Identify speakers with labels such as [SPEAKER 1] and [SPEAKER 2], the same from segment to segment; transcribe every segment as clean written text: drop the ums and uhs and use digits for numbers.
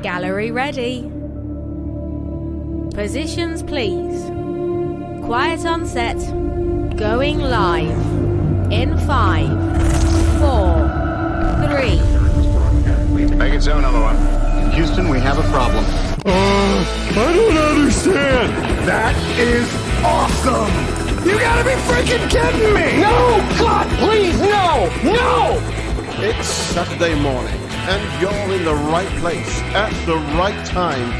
[SPEAKER 1] Gallery ready. Positions please. Quiet on set. Going live. In 5, 4, 3.
[SPEAKER 2] Make it so, number one.
[SPEAKER 3] Houston, we have a problem.
[SPEAKER 2] I don't understand.
[SPEAKER 3] That is awesome! You gotta be freaking kidding me!
[SPEAKER 4] No! God, please, no! No!
[SPEAKER 5] It's Saturday morning, and you're in the right place at the right time.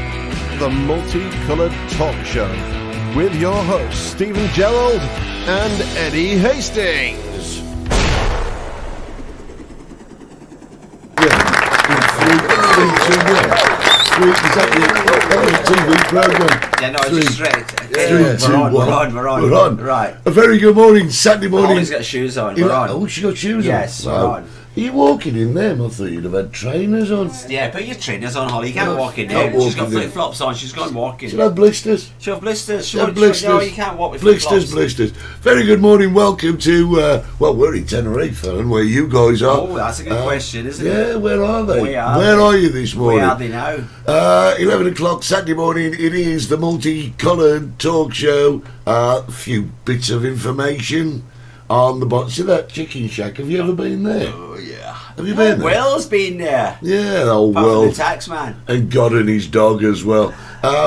[SPEAKER 5] The Multicoloured Talk Show with your hosts Stephen Gerald and Eddie Hastings.
[SPEAKER 6] TV program.
[SPEAKER 7] Yeah, no, it's straight.
[SPEAKER 6] We're on.
[SPEAKER 7] Right.
[SPEAKER 6] A very good morning, Saturday morning.
[SPEAKER 7] Holly's got shoes on. We're on.
[SPEAKER 6] Oh, she got shoes
[SPEAKER 7] yes,
[SPEAKER 6] on.
[SPEAKER 7] we're on.
[SPEAKER 6] Are you walking in them? I thought you'd have had trainers on.
[SPEAKER 7] Yeah, put your trainers on, Holly. You can't walk in
[SPEAKER 6] Can't
[SPEAKER 7] there. She's
[SPEAKER 6] walk
[SPEAKER 7] got
[SPEAKER 6] in
[SPEAKER 7] flip flops on. She's gone walking.
[SPEAKER 6] She'll have blisters.
[SPEAKER 7] She'll have blisters.
[SPEAKER 6] She'll have blisters.
[SPEAKER 7] No, you can't walk with flip flops.
[SPEAKER 6] Blisters. Very good morning. Welcome to, well, we're in Tenerife, and where you guys are.
[SPEAKER 7] Oh, that's a good question, isn't it?
[SPEAKER 6] Yeah, where are they?
[SPEAKER 7] Where
[SPEAKER 6] are you this morning?
[SPEAKER 7] Where are they now?
[SPEAKER 6] 11 o'clock Saturday morning. It is the Multicoloured Talk Show. A few bits of information on the bottom. See that chicken shack? Have you ever been there?
[SPEAKER 7] Oh, yeah.
[SPEAKER 6] Have you been there?
[SPEAKER 7] Will's been there.
[SPEAKER 6] Yeah, the old
[SPEAKER 7] Apart from
[SPEAKER 6] world.
[SPEAKER 7] the tax man.
[SPEAKER 6] And God and his dog as well.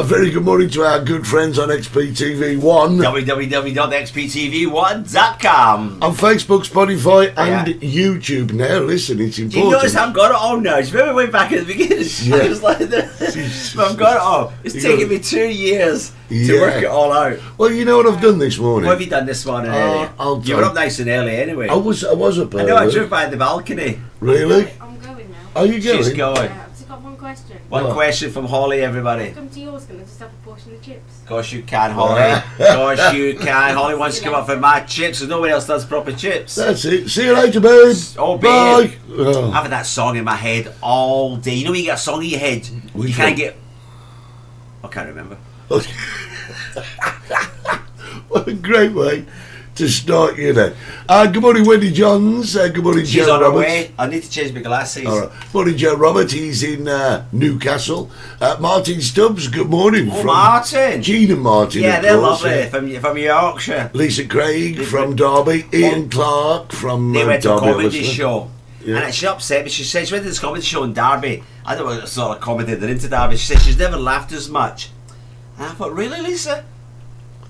[SPEAKER 6] Very good morning to our good friends on XPTV1.
[SPEAKER 7] www.xptv1.com.
[SPEAKER 6] On Facebook, Spotify and YouTube now. Listen, it's important.
[SPEAKER 7] Do you notice I've got it all now? Do you remember way back at the beginning?
[SPEAKER 6] Yeah.
[SPEAKER 7] I was like, I've got it all. It's taken me 2 years to work it all out.
[SPEAKER 6] Well, you know what I've done this morning?
[SPEAKER 7] What have you done this morning earlier? You were up nice and early anyway.
[SPEAKER 6] I was up early.
[SPEAKER 7] I know, I drove by the balcony.
[SPEAKER 6] Really?
[SPEAKER 8] I'm going now.
[SPEAKER 6] Are you going?
[SPEAKER 7] She's going.
[SPEAKER 8] Yeah, I've just got one question.
[SPEAKER 7] One question from Holly, everybody.
[SPEAKER 8] Come to yours, can I just have a portion of chips?
[SPEAKER 7] Of course you can, Holly. Of course you can. Holly wants to come up for my chips, because nobody else does proper chips.
[SPEAKER 6] That's it. See you later, babe.
[SPEAKER 7] Oh,
[SPEAKER 6] bye.
[SPEAKER 7] babe. I've had that song in my head all day. You know when you get a song in your head,
[SPEAKER 6] Which
[SPEAKER 7] you can't
[SPEAKER 6] one?
[SPEAKER 7] get... I can't remember.
[SPEAKER 6] What a great way to start your day. Good morning, Wendy Johns. Good morning,
[SPEAKER 7] She's
[SPEAKER 6] Joe
[SPEAKER 7] on her
[SPEAKER 6] Roberts.
[SPEAKER 7] way. I need to change my glasses.
[SPEAKER 6] All right. Morning, Joe Robert. He's in Newcastle. Martin Stubbs. Good morning.
[SPEAKER 7] Oh, Martin.
[SPEAKER 6] Jean and Martin.
[SPEAKER 7] Yeah,
[SPEAKER 6] of
[SPEAKER 7] they're
[SPEAKER 6] course,
[SPEAKER 7] lovely. From Yorkshire.
[SPEAKER 6] Lisa Craig from Derby. Ian Clark from
[SPEAKER 7] They went to a
[SPEAKER 6] Derby.
[SPEAKER 7] comedy
[SPEAKER 6] obviously.
[SPEAKER 7] show.
[SPEAKER 6] Yeah.
[SPEAKER 7] And she upset me. She said she went to this comedy show in Derby. I don't know what sort of comedy they're into Derby. She said she's never laughed as much. And I thought, really, Lisa?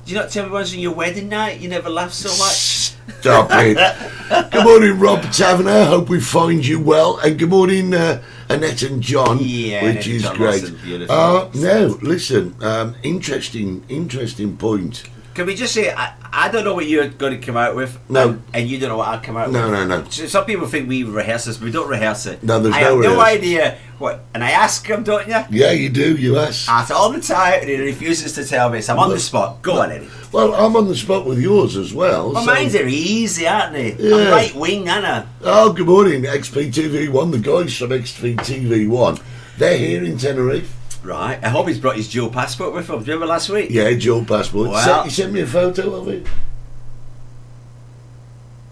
[SPEAKER 7] Do you not tell me once on your wedding night you never laughed so much?
[SPEAKER 6] Stop it. Good morning, Rob Taverner. Hope we find you well. And good morning, Annette and John,
[SPEAKER 7] Yeah,
[SPEAKER 6] which is
[SPEAKER 7] John
[SPEAKER 6] great.
[SPEAKER 7] Lawson, beautiful.
[SPEAKER 6] Now, listen, interesting point.
[SPEAKER 7] Can we just say, I don't know what you're going to come out with.
[SPEAKER 6] No.
[SPEAKER 7] And you don't know what I'll come out with.
[SPEAKER 6] No.
[SPEAKER 7] Some people think we rehearse this, but we don't rehearse it.
[SPEAKER 6] No, there's
[SPEAKER 7] I
[SPEAKER 6] no
[SPEAKER 7] have no
[SPEAKER 6] rehearsal.
[SPEAKER 7] idea what. And I ask him, don't you?
[SPEAKER 6] Yeah, you do, you ask.
[SPEAKER 7] I ask all the time, and he refuses to tell me. So I'm on the spot. Go on, Eddie.
[SPEAKER 6] Well, I'm on the spot with yours as well.
[SPEAKER 7] Well,
[SPEAKER 6] so-
[SPEAKER 7] mine's are easy, aren't they?
[SPEAKER 6] Yeah.
[SPEAKER 7] I'm right wing, Anna.
[SPEAKER 6] Oh, good morning, XPTV1. The guys from XPTV1. They're here in Tenerife.
[SPEAKER 7] Right. I hope he's brought his dual passport with him. Do you remember last week?
[SPEAKER 6] Yeah, dual passport.
[SPEAKER 7] Well-
[SPEAKER 6] You sent me a photo of it?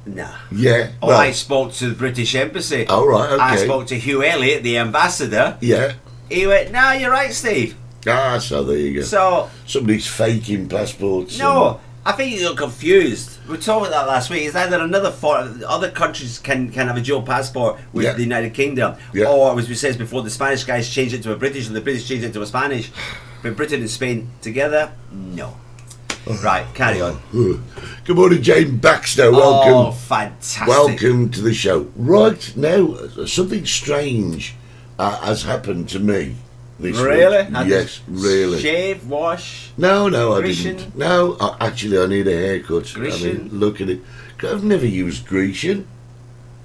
[SPEAKER 7] Nah.
[SPEAKER 6] Yeah.
[SPEAKER 7] Oh, I spoke to the British Embassy.
[SPEAKER 6] Oh, right, okay.
[SPEAKER 7] I spoke to Hugh Elliott, the ambassador.
[SPEAKER 6] Yeah.
[SPEAKER 7] He went, "No, you're right, Steve."
[SPEAKER 6] So there you go.
[SPEAKER 7] So,
[SPEAKER 6] Somebody's faking passports.
[SPEAKER 7] no, I think you got confused. We were talking about that last week. Is either other countries can have a dual passport with
[SPEAKER 6] Yeah.
[SPEAKER 7] the United Kingdom,
[SPEAKER 6] Yeah.
[SPEAKER 7] or as we said before, the Spanish guys changed it to a British, and the British changed it to a Spanish. But Britain and Spain together, no. Right, carry on.
[SPEAKER 6] Good morning, Jane Baxter.
[SPEAKER 7] Oh,
[SPEAKER 6] Welcome.
[SPEAKER 7] fantastic.
[SPEAKER 6] Welcome to the show. Right now, something strange has happened to me this
[SPEAKER 7] Really?
[SPEAKER 6] week. Yes, really.
[SPEAKER 7] Shave, wash.
[SPEAKER 6] No, I
[SPEAKER 7] Grecian?
[SPEAKER 6] didn't. No, actually, I need a haircut.
[SPEAKER 7] Grecian?
[SPEAKER 6] I mean, look at it. I've never used Grecian.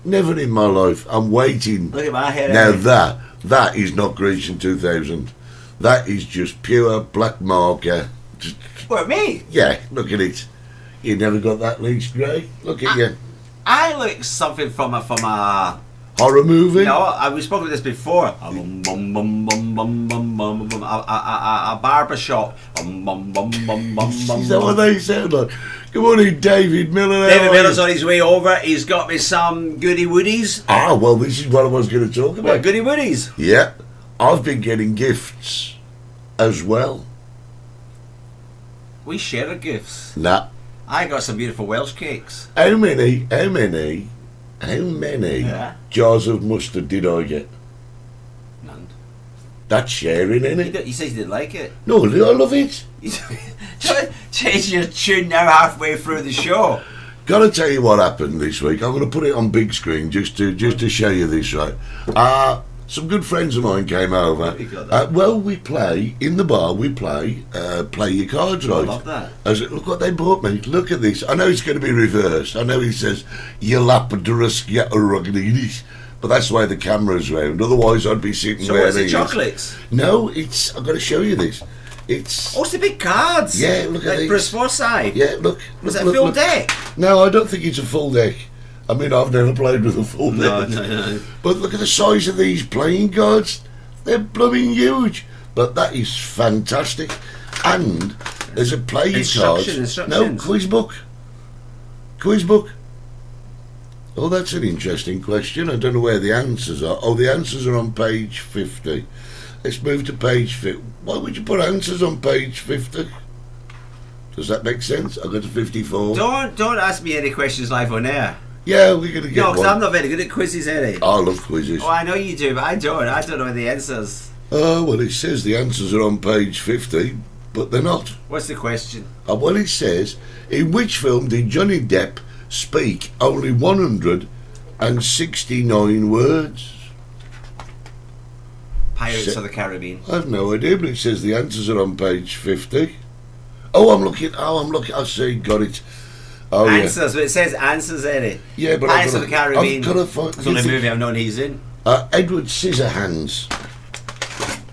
[SPEAKER 6] Never in my life. I'm waiting.
[SPEAKER 7] Look at my hair.
[SPEAKER 6] Now
[SPEAKER 7] Eddie.
[SPEAKER 6] that is not Grecian 2000. That is just pure black marker. Just,
[SPEAKER 7] What, me?
[SPEAKER 6] yeah, look at it. You never got that least grey. Look at you.
[SPEAKER 7] I look something from a
[SPEAKER 6] Horror movie.
[SPEAKER 7] no. We spoke about this before. A barber shop.
[SPEAKER 6] Is that what they sound like? Good morning, David Miller.
[SPEAKER 7] David Miller's on his way over. He's got me some goody woodies.
[SPEAKER 6] Well, this is what I was going to talk about.
[SPEAKER 7] What, goody woodies?
[SPEAKER 6] Yeah. I've been getting gifts as well.
[SPEAKER 7] We share our gifts.
[SPEAKER 6] Nah.
[SPEAKER 7] I got some beautiful Welsh cakes.
[SPEAKER 6] How many
[SPEAKER 7] Yeah.
[SPEAKER 6] jars of mustard did I get?
[SPEAKER 7] None.
[SPEAKER 6] That's sharing, isn't it?
[SPEAKER 7] You said you didn't like it.
[SPEAKER 6] No, I love it.
[SPEAKER 7] Change your tune now halfway through the show.
[SPEAKER 6] Gotta tell you what happened this week. I'm gonna put it on big screen just to show you this, right? Some good friends of mine came over.
[SPEAKER 7] You got that?
[SPEAKER 6] Well, we play in the bar. We play your cards, right?
[SPEAKER 7] I love that.
[SPEAKER 6] Look what they bought me. Look at this. I know it's going to be reversed. I know he says you lapidurus yatarugnides, but that's the way the camera's round. Otherwise, I'd be sitting
[SPEAKER 7] So
[SPEAKER 6] where
[SPEAKER 7] what is
[SPEAKER 6] he
[SPEAKER 7] it,
[SPEAKER 6] is.
[SPEAKER 7] chocolates?
[SPEAKER 6] No, it's. I've got to show you this. It's.
[SPEAKER 7] Oh, it's the big cards.
[SPEAKER 6] Yeah, look at
[SPEAKER 7] like
[SPEAKER 6] these.
[SPEAKER 7] Bruce Forsyth.
[SPEAKER 6] Yeah, look.
[SPEAKER 7] Was
[SPEAKER 6] look,
[SPEAKER 7] it a
[SPEAKER 6] look,
[SPEAKER 7] full
[SPEAKER 6] look.
[SPEAKER 7] deck?
[SPEAKER 6] No, I don't think it's a full deck. I mean, I've never played with a full deck.
[SPEAKER 7] No.
[SPEAKER 6] But look at the size of these playing cards. They're blooming huge. But that is fantastic. And there's a playing card. No,
[SPEAKER 7] Instructions.
[SPEAKER 6] quiz book. Quiz book. Oh, that's an interesting question. I don't know where the answers are. Oh, the answers are on page 50. Let's move to page 50. Why would you put answers on page 50? Does that make sense? I got to 54.
[SPEAKER 7] Don't ask me any questions live on air.
[SPEAKER 6] Yeah, we're going to get
[SPEAKER 7] No, because
[SPEAKER 6] one.
[SPEAKER 7] I'm not very good at quizzes, Eddie.
[SPEAKER 6] I love quizzes.
[SPEAKER 7] Oh, I know you do, but I don't. I don't know the answers.
[SPEAKER 6] Oh, well, it says the answers are on page 50, but they're not.
[SPEAKER 7] What's the question?
[SPEAKER 6] Well, it says, in which film did Johnny Depp speak only 169 words?
[SPEAKER 7] Pirates of the Caribbean.
[SPEAKER 6] I have no idea, but it says the answers are on page 50. Oh, I'm looking. I see, got it. Oh,
[SPEAKER 7] Answers, but it says answers, Eddie.
[SPEAKER 6] Yeah, but
[SPEAKER 7] Pirates of the Caribbean.
[SPEAKER 6] I've got to find.
[SPEAKER 7] It's the only movie I've known he's in.
[SPEAKER 6] Edward Scissorhands.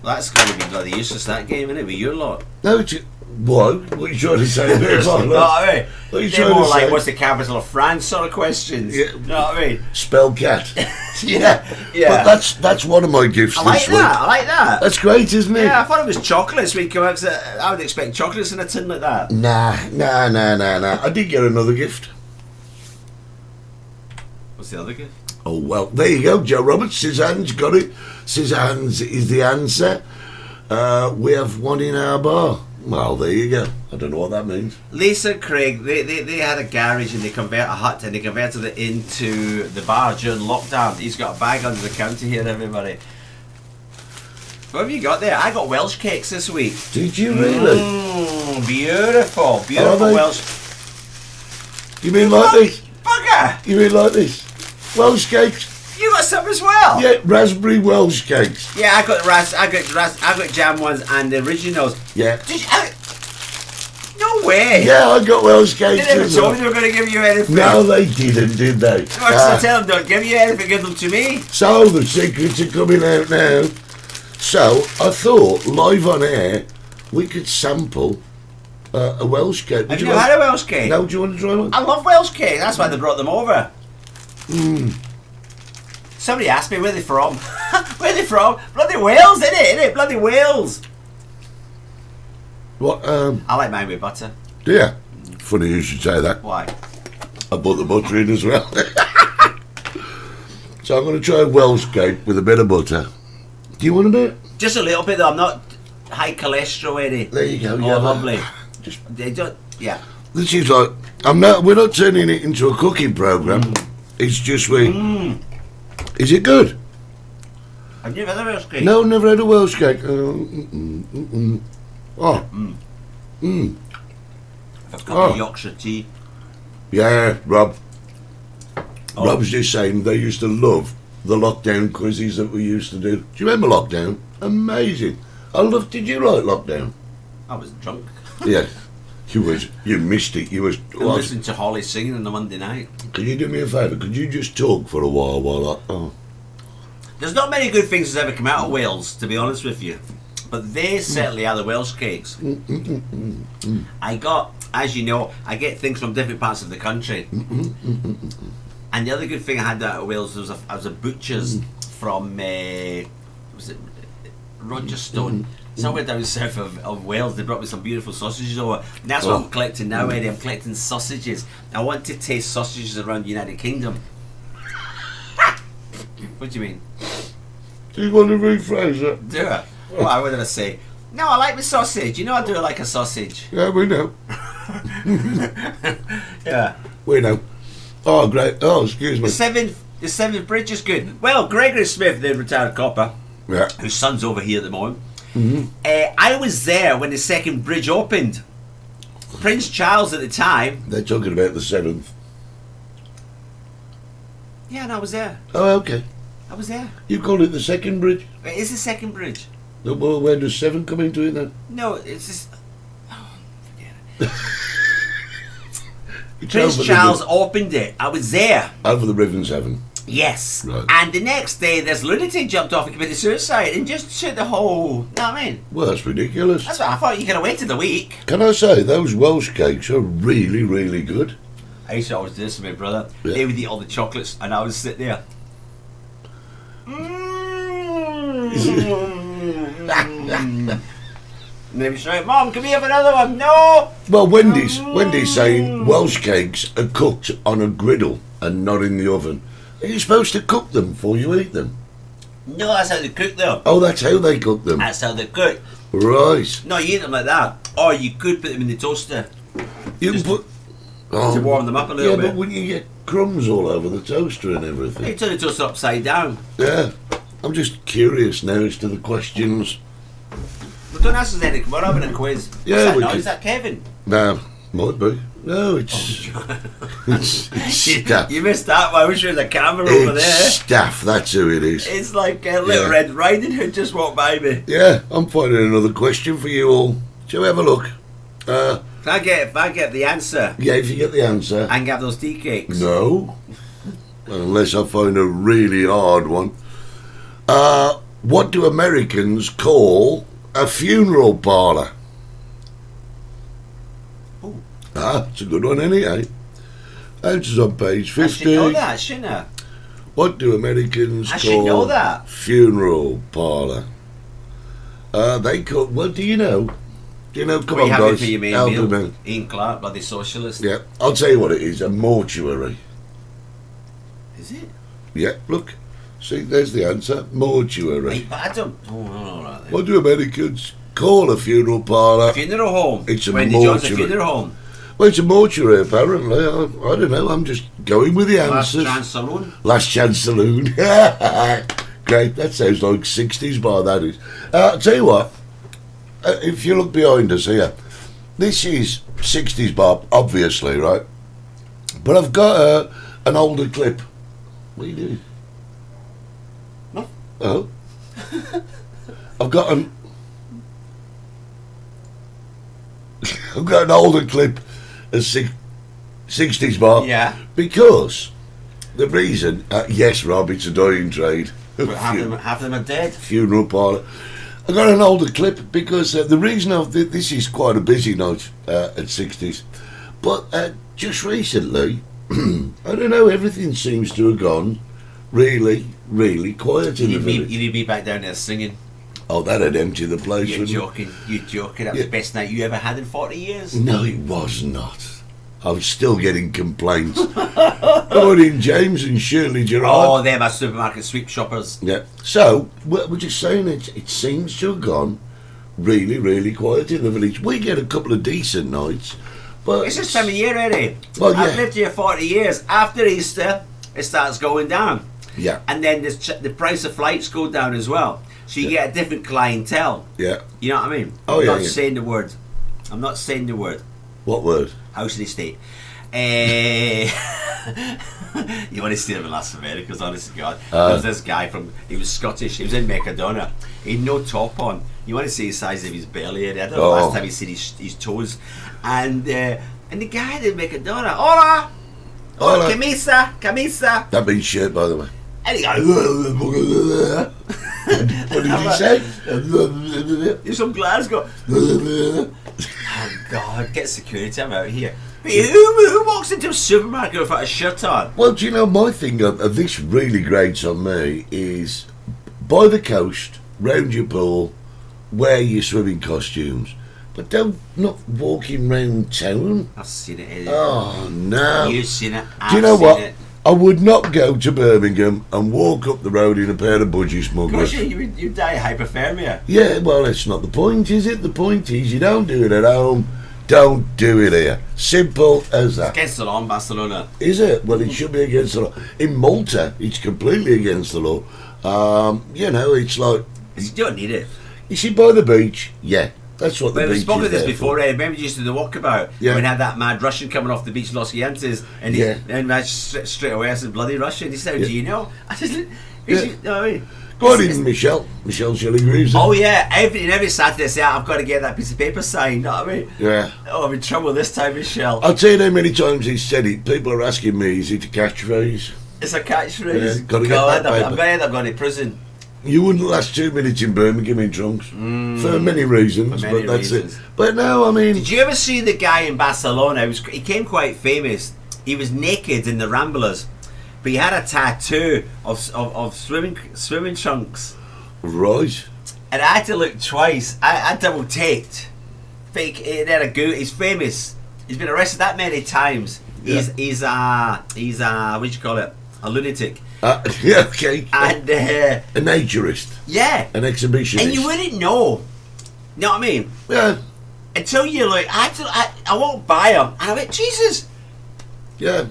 [SPEAKER 7] Well, that's going to be bloody useless, that game, isn't it, with your lot?
[SPEAKER 6] No, it's. What? What are you trying to say there,
[SPEAKER 7] No,
[SPEAKER 6] Mark?
[SPEAKER 7] I mean,
[SPEAKER 6] What are you
[SPEAKER 7] they're
[SPEAKER 6] trying
[SPEAKER 7] more
[SPEAKER 6] to
[SPEAKER 7] like,
[SPEAKER 6] say?
[SPEAKER 7] what's the capital of France sort of questions.
[SPEAKER 6] Yeah.
[SPEAKER 7] You know what I mean?
[SPEAKER 6] Spell cat.
[SPEAKER 7] Yeah.
[SPEAKER 6] But that's one of my gifts
[SPEAKER 7] I like
[SPEAKER 6] this week.
[SPEAKER 7] that. I like that.
[SPEAKER 6] That's great, isn't it?
[SPEAKER 7] Yeah, I thought it was chocolates we'd come out, 'cause I would expect chocolates in a tin like that.
[SPEAKER 6] Nah. I did get another gift.
[SPEAKER 7] What's the other gift?
[SPEAKER 6] Oh, well, there you go, Joe Roberts. Scissorhands, got it. Scissorhands is the answer. We have one in our bar. Well, there you go. I don't know what that means.
[SPEAKER 7] Lisa and Craig, they had a garage and they converted a hut and they converted it into the bar during lockdown. He's got a bag under the counter here, everybody. What have you got there? I got Welsh cakes this week.
[SPEAKER 6] Did you really?
[SPEAKER 7] Beautiful
[SPEAKER 6] they?
[SPEAKER 7] Welsh.
[SPEAKER 6] You mean like this?
[SPEAKER 7] Bugger!
[SPEAKER 6] You mean like this? Welsh cakes?
[SPEAKER 7] You got some as well.
[SPEAKER 6] Yeah, raspberry Welsh cakes.
[SPEAKER 7] Yeah, I got jam ones and the originals.
[SPEAKER 6] Yeah.
[SPEAKER 7] No way.
[SPEAKER 6] Yeah, I got Welsh cakes
[SPEAKER 7] They never
[SPEAKER 6] as
[SPEAKER 7] told
[SPEAKER 6] well.
[SPEAKER 7] me they were going to give you anything.
[SPEAKER 6] No, they didn't, did they?
[SPEAKER 7] So I tell them, don't give you anything, give them to me.
[SPEAKER 6] So the secrets are coming out now. So I thought, live on air, we could sample a Welsh cake.
[SPEAKER 7] Have you had a Welsh cake?
[SPEAKER 6] No, do you want to try one?
[SPEAKER 7] I love Welsh cake. That's why they brought them over. Somebody asked me where they're from. Where they from? Bloody Wales, innit? Bloody Wales.
[SPEAKER 6] What?
[SPEAKER 7] I like mine with butter.
[SPEAKER 6] Do you? Funny you should say that.
[SPEAKER 7] Why?
[SPEAKER 6] I put the butter in as well. So I'm going to try a Welsh cake with a bit of butter. Do you want a bit?
[SPEAKER 7] Just a little bit though. I'm not high cholesterol, Eddie.
[SPEAKER 6] There you go.
[SPEAKER 7] Oh,
[SPEAKER 6] yeah,
[SPEAKER 7] lovely.
[SPEAKER 6] Just
[SPEAKER 7] They don't. Yeah.
[SPEAKER 6] this is like we're not turning it into a cooking program. It's just Is it good?
[SPEAKER 7] Have you ever had a Welsh cake?
[SPEAKER 6] No, never had a Welsh cake. Oh.
[SPEAKER 7] I've got the Yorkshire tea.
[SPEAKER 6] Yeah, Rob.
[SPEAKER 7] Oh.
[SPEAKER 6] Rob's just saying they used to love the lockdown quizzes that we used to do. Do you remember lockdown? Amazing. Did you like lockdown?
[SPEAKER 7] I was drunk.
[SPEAKER 6] Yeah. You missed it. You was.
[SPEAKER 7] I listened to Holly singing on a Monday night.
[SPEAKER 6] Can you do me a favour? Could you just talk for a while
[SPEAKER 7] There's not many good things that's ever come out of Wales, to be honest with you. But they certainly are the Welsh cakes. I got, as you know, I get things from different parts of the country. And the other good thing I had out of Wales was I was a butcher's from, was it Rogerstone? Somewhere down south of Wales. They brought me some beautiful sausages over. And that's what I'm collecting now, Eddie. I'm collecting sausages. I want to taste sausages around the United Kingdom. What do you mean?
[SPEAKER 6] Do you want to rephrase that?
[SPEAKER 7] Do it. What would I say? No, I like my sausage. You know I do like a sausage.
[SPEAKER 6] Yeah, we know.
[SPEAKER 7] Yeah.
[SPEAKER 6] We know. Oh, great. Oh, excuse me.
[SPEAKER 7] The seventh bridge is good. Well, Gregory Smith, the retired copper,
[SPEAKER 6] Yeah.
[SPEAKER 7] whose son's over here at the moment. I was there when the second bridge opened. Prince Charles at the time.
[SPEAKER 6] They're talking about the 7th.
[SPEAKER 7] Yeah, and I was there.
[SPEAKER 6] Oh, okay.
[SPEAKER 7] I was there.
[SPEAKER 6] You call it the second bridge?
[SPEAKER 7] It is the second bridge.
[SPEAKER 6] No, well, where does 7 come into it then?
[SPEAKER 7] No, it's just. Oh, forget it.
[SPEAKER 6] It's
[SPEAKER 7] Prince
[SPEAKER 6] over the
[SPEAKER 7] Charles
[SPEAKER 6] riv-
[SPEAKER 7] opened it. I was there.
[SPEAKER 6] Over the Riven 7.
[SPEAKER 7] Yes.
[SPEAKER 6] Right.
[SPEAKER 7] And the next day, this lunatic jumped off and committed suicide and just took the whole. You know what I mean?
[SPEAKER 6] Well, that's ridiculous.
[SPEAKER 7] That's what I thought. You could have waited a week.
[SPEAKER 6] Can I say, those Welsh cakes are really, really good.
[SPEAKER 7] I used to always do this with my brother.
[SPEAKER 6] Yeah.
[SPEAKER 7] He would eat all the chocolates, and I would sit there. And he was like, "Mom, can we have another one?" No.
[SPEAKER 6] Well, Wendy's saying Welsh cakes are cooked on a griddle and not in the oven. Are you supposed to cook them before you eat them?
[SPEAKER 7] No, that's how they cook them.
[SPEAKER 6] Oh, that's how they cook them.
[SPEAKER 7] That's how they cook.
[SPEAKER 6] Right.
[SPEAKER 7] No, you eat them like that, or you could put them in the toaster
[SPEAKER 6] You can
[SPEAKER 7] Just
[SPEAKER 6] put...
[SPEAKER 7] to
[SPEAKER 6] Oh,
[SPEAKER 7] warm them up a little
[SPEAKER 6] yeah,
[SPEAKER 7] bit.
[SPEAKER 6] but when you get crumbs all over the toaster and
[SPEAKER 7] You
[SPEAKER 6] everything.
[SPEAKER 7] turn the toaster upside down.
[SPEAKER 6] Yeah. I'm just curious now as to the questions.
[SPEAKER 7] But don't ask us anything. We're having a quiz.
[SPEAKER 6] Yeah,
[SPEAKER 7] What's that
[SPEAKER 6] we
[SPEAKER 7] noise?
[SPEAKER 6] could-
[SPEAKER 7] Is that Kevin?
[SPEAKER 6] No, might be. No, it's... it's staff.
[SPEAKER 7] You missed that one. I wish there was a camera over
[SPEAKER 6] It's
[SPEAKER 7] there.
[SPEAKER 6] staff, that's who it is.
[SPEAKER 7] It's like a little
[SPEAKER 6] Yeah.
[SPEAKER 7] Red Riding Hood just walked by me.
[SPEAKER 6] Yeah, I'm finding another question for you all. Shall we have a look?
[SPEAKER 7] If I get the answer,
[SPEAKER 6] Yeah, if you get the answer.
[SPEAKER 7] I can have those tea cakes.
[SPEAKER 6] No. Unless I find a really hard one. What do Americans call a funeral parlour?
[SPEAKER 7] Ooh.
[SPEAKER 6] It's a good one, anyhow. Answers on page
[SPEAKER 7] I
[SPEAKER 6] 50.
[SPEAKER 7] should know that, shouldn't I?
[SPEAKER 6] What do Americans
[SPEAKER 7] I
[SPEAKER 6] call
[SPEAKER 7] should know that.
[SPEAKER 6] funeral parlour? They call... What do you know? Do you know? Come
[SPEAKER 7] What
[SPEAKER 6] on,
[SPEAKER 7] you having
[SPEAKER 6] guys.
[SPEAKER 7] for your main
[SPEAKER 6] Help
[SPEAKER 7] meal?
[SPEAKER 6] me out.
[SPEAKER 7] Ian Clark, bloody socialist.
[SPEAKER 6] Yeah, I'll tell you what it is. A mortuary.
[SPEAKER 7] Is it?
[SPEAKER 6] Yeah, look. See, there's the answer. Mortuary.
[SPEAKER 7] Right, but I don't. Oh, no, right then.
[SPEAKER 6] What do Americans call a funeral parlour?
[SPEAKER 7] Funeral home.
[SPEAKER 6] It's a
[SPEAKER 7] Wendy John's a
[SPEAKER 6] mortuary.
[SPEAKER 7] funeral home.
[SPEAKER 6] Well, it's a mortuary, apparently. I don't know. I'm just going with the
[SPEAKER 7] Last
[SPEAKER 6] answers.
[SPEAKER 7] Chance Saloon.
[SPEAKER 6] Last Chance Saloon. Great. That sounds like 60s bar, that is. I'll tell you what. If you look behind us here, this is 60s bar, obviously, right? But I've got an older clip. What are you doing?
[SPEAKER 7] No.
[SPEAKER 6] Oh. I've got an older clip of 60s bar.
[SPEAKER 7] Yeah.
[SPEAKER 6] Because the reason, yes, Rob, it's a dying trade.
[SPEAKER 7] But half of them are dead.
[SPEAKER 6] Funeral parlour. I got an older clip because the reason this is quite a busy night at 60s, but just recently, I don't know, everything seems to have gone really, really quiet in the
[SPEAKER 7] You
[SPEAKER 6] village.
[SPEAKER 7] need me back down there singing.
[SPEAKER 6] Oh, that'd empty the place.
[SPEAKER 7] You're
[SPEAKER 6] wouldn't it?
[SPEAKER 7] joking. You're joking. That was
[SPEAKER 6] Yeah.
[SPEAKER 7] the best night you ever had in 40 years.
[SPEAKER 6] No, it was not. I was still getting complaints. Morning, James and Shirley Gerard.
[SPEAKER 7] Oh, they're my supermarket sweep shoppers.
[SPEAKER 6] Yeah. So we're just saying it seems to have gone really, really quiet in the village. We get a couple of decent nights, but
[SPEAKER 7] It's this time of year, Eddie.
[SPEAKER 6] Well, yeah.
[SPEAKER 7] I've lived here 40 years. After Easter, it starts going down.
[SPEAKER 6] yeah,
[SPEAKER 7] And then the price of flights go down as well. So you get a different clientele.
[SPEAKER 6] yeah.
[SPEAKER 7] You know what I mean?
[SPEAKER 6] Oh,
[SPEAKER 7] I'm
[SPEAKER 6] yeah,
[SPEAKER 7] not
[SPEAKER 6] yeah.
[SPEAKER 7] saying the word. I'm not saying the word.
[SPEAKER 6] What word?
[SPEAKER 7] House and estate. You want to see them in Las Vegas, honest to God. There was this guy he was Scottish, he was in Mercadona, he had no top on. You want to see the size of his belly, I don't know, last time you seen his toes. And the guy in Mercadona, hola!
[SPEAKER 6] Hola.
[SPEAKER 7] Oh, camisa!
[SPEAKER 6] That means shirt, by the way.
[SPEAKER 7] And he goes,
[SPEAKER 6] What did he say?
[SPEAKER 7] he's from Glasgow. Oh God, get security, I'm out here. Who walks into a supermarket without a shirt on?
[SPEAKER 6] Well, do you know, my thing of this really grates on me is by the coast, round your pool, wear your swimming costumes, but not walking round town.
[SPEAKER 7] I've seen it, Eddie.
[SPEAKER 6] Oh no!
[SPEAKER 7] You've seen it.
[SPEAKER 6] Do you know
[SPEAKER 7] I've
[SPEAKER 6] what?
[SPEAKER 7] seen it.
[SPEAKER 6] I would not go to Birmingham and walk up the road in a pair of budgie
[SPEAKER 7] Of
[SPEAKER 6] smugglers.
[SPEAKER 7] course, you die of hypothermia.
[SPEAKER 6] Yeah, well, that's not the point, is it? The point is you don't do it at home, don't do it here. Simple as that.
[SPEAKER 7] Against the law in Barcelona.
[SPEAKER 6] Is it? Well, it should be against the law. In Malta, it's completely against the law. It's like,
[SPEAKER 7] You don't need it.
[SPEAKER 6] you see, by the beach, yeah, that's what the
[SPEAKER 7] We've
[SPEAKER 6] beach
[SPEAKER 7] spoken
[SPEAKER 6] is
[SPEAKER 7] of this
[SPEAKER 6] there
[SPEAKER 7] before,
[SPEAKER 6] for.
[SPEAKER 7] remember you used to do the walkabout?
[SPEAKER 6] Yeah.
[SPEAKER 7] When we had that mad Russian coming off the beach, Los Giantes, and straight away I said, bloody Russian. He said, how do you know? I said,
[SPEAKER 6] Yeah.
[SPEAKER 7] you know what I mean?
[SPEAKER 6] Go on in, Michelle. Michelle Shelley Greaves.
[SPEAKER 7] Oh yeah, every Saturday I say, I've got to get that piece of paper signed, you know what I mean?
[SPEAKER 6] Yeah.
[SPEAKER 7] Oh, I'm in trouble this time, Michelle.
[SPEAKER 6] I'll tell you how many times he's said it. People are asking me, is it a catchphrase?
[SPEAKER 7] It's a catchphrase.
[SPEAKER 6] Yeah, gotta get
[SPEAKER 7] God,
[SPEAKER 6] that
[SPEAKER 7] I'm
[SPEAKER 6] paper.
[SPEAKER 7] going to end up going to prison.
[SPEAKER 6] You wouldn't last 2 minutes in Birmingham in trunks. For many reasons,
[SPEAKER 7] For many
[SPEAKER 6] but that's
[SPEAKER 7] reasons.
[SPEAKER 6] it. But no, I mean...
[SPEAKER 7] Did you ever see the guy in Barcelona? He came quite famous. He was naked in the Ramblers, but he had a tattoo of swimming trunks.
[SPEAKER 6] Right.
[SPEAKER 7] And I had to look twice. I double taked. Fake. He's famous. He's been arrested that many times.
[SPEAKER 6] Yeah.
[SPEAKER 7] He's what do you call it? A lunatic.
[SPEAKER 6] Yeah, okay.
[SPEAKER 7] And
[SPEAKER 6] A naturist.
[SPEAKER 7] yeah,
[SPEAKER 6] An exhibitionist.
[SPEAKER 7] and you wouldn't know. You know what I mean?
[SPEAKER 6] Yeah,
[SPEAKER 7] Until you're like, I won't buy them. And I went, Jesus.
[SPEAKER 6] yeah.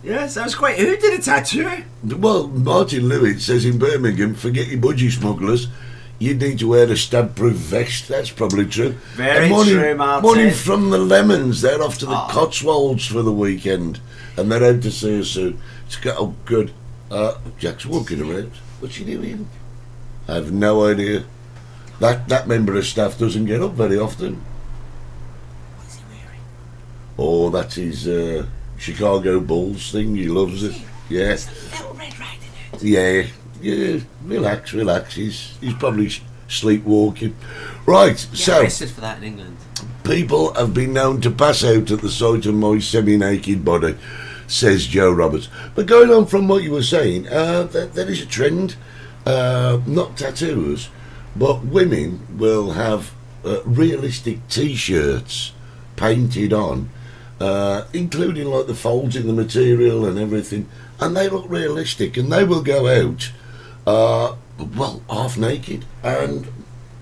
[SPEAKER 7] Yeah, sounds quite. Who did a tattoo?
[SPEAKER 6] Well, Martin Lewis says in Birmingham, forget your budgie smugglers. You need to wear a stab-proof vest. That's probably true.
[SPEAKER 7] Very
[SPEAKER 6] And morning,
[SPEAKER 7] true, Martin.
[SPEAKER 6] Morning from the Lemons. They're off to the
[SPEAKER 7] Oh.
[SPEAKER 6] Cotswolds for the weekend. And they're out to see us soon. It's got, oh, good. Jack's walking around. What's she doing? I have no idea. That member of staff doesn't get up very often.
[SPEAKER 7] What's he wearing?
[SPEAKER 6] Oh, that's his Chicago Bulls thing. He loves it. Yeah.
[SPEAKER 7] Little Red Riding Hood.
[SPEAKER 6] Yeah. Relax. He's probably sleepwalking. Right,
[SPEAKER 7] Get
[SPEAKER 6] so
[SPEAKER 7] arrested for that in England.
[SPEAKER 6] people have been known to pass out at the sight of my semi-naked body, says Joe Roberts. But going on from what you were saying, there is a trend, not tattoos, but women will have realistic T-shirts painted on, including like the folds in the material and everything, and they look realistic, and they will go out, half naked, and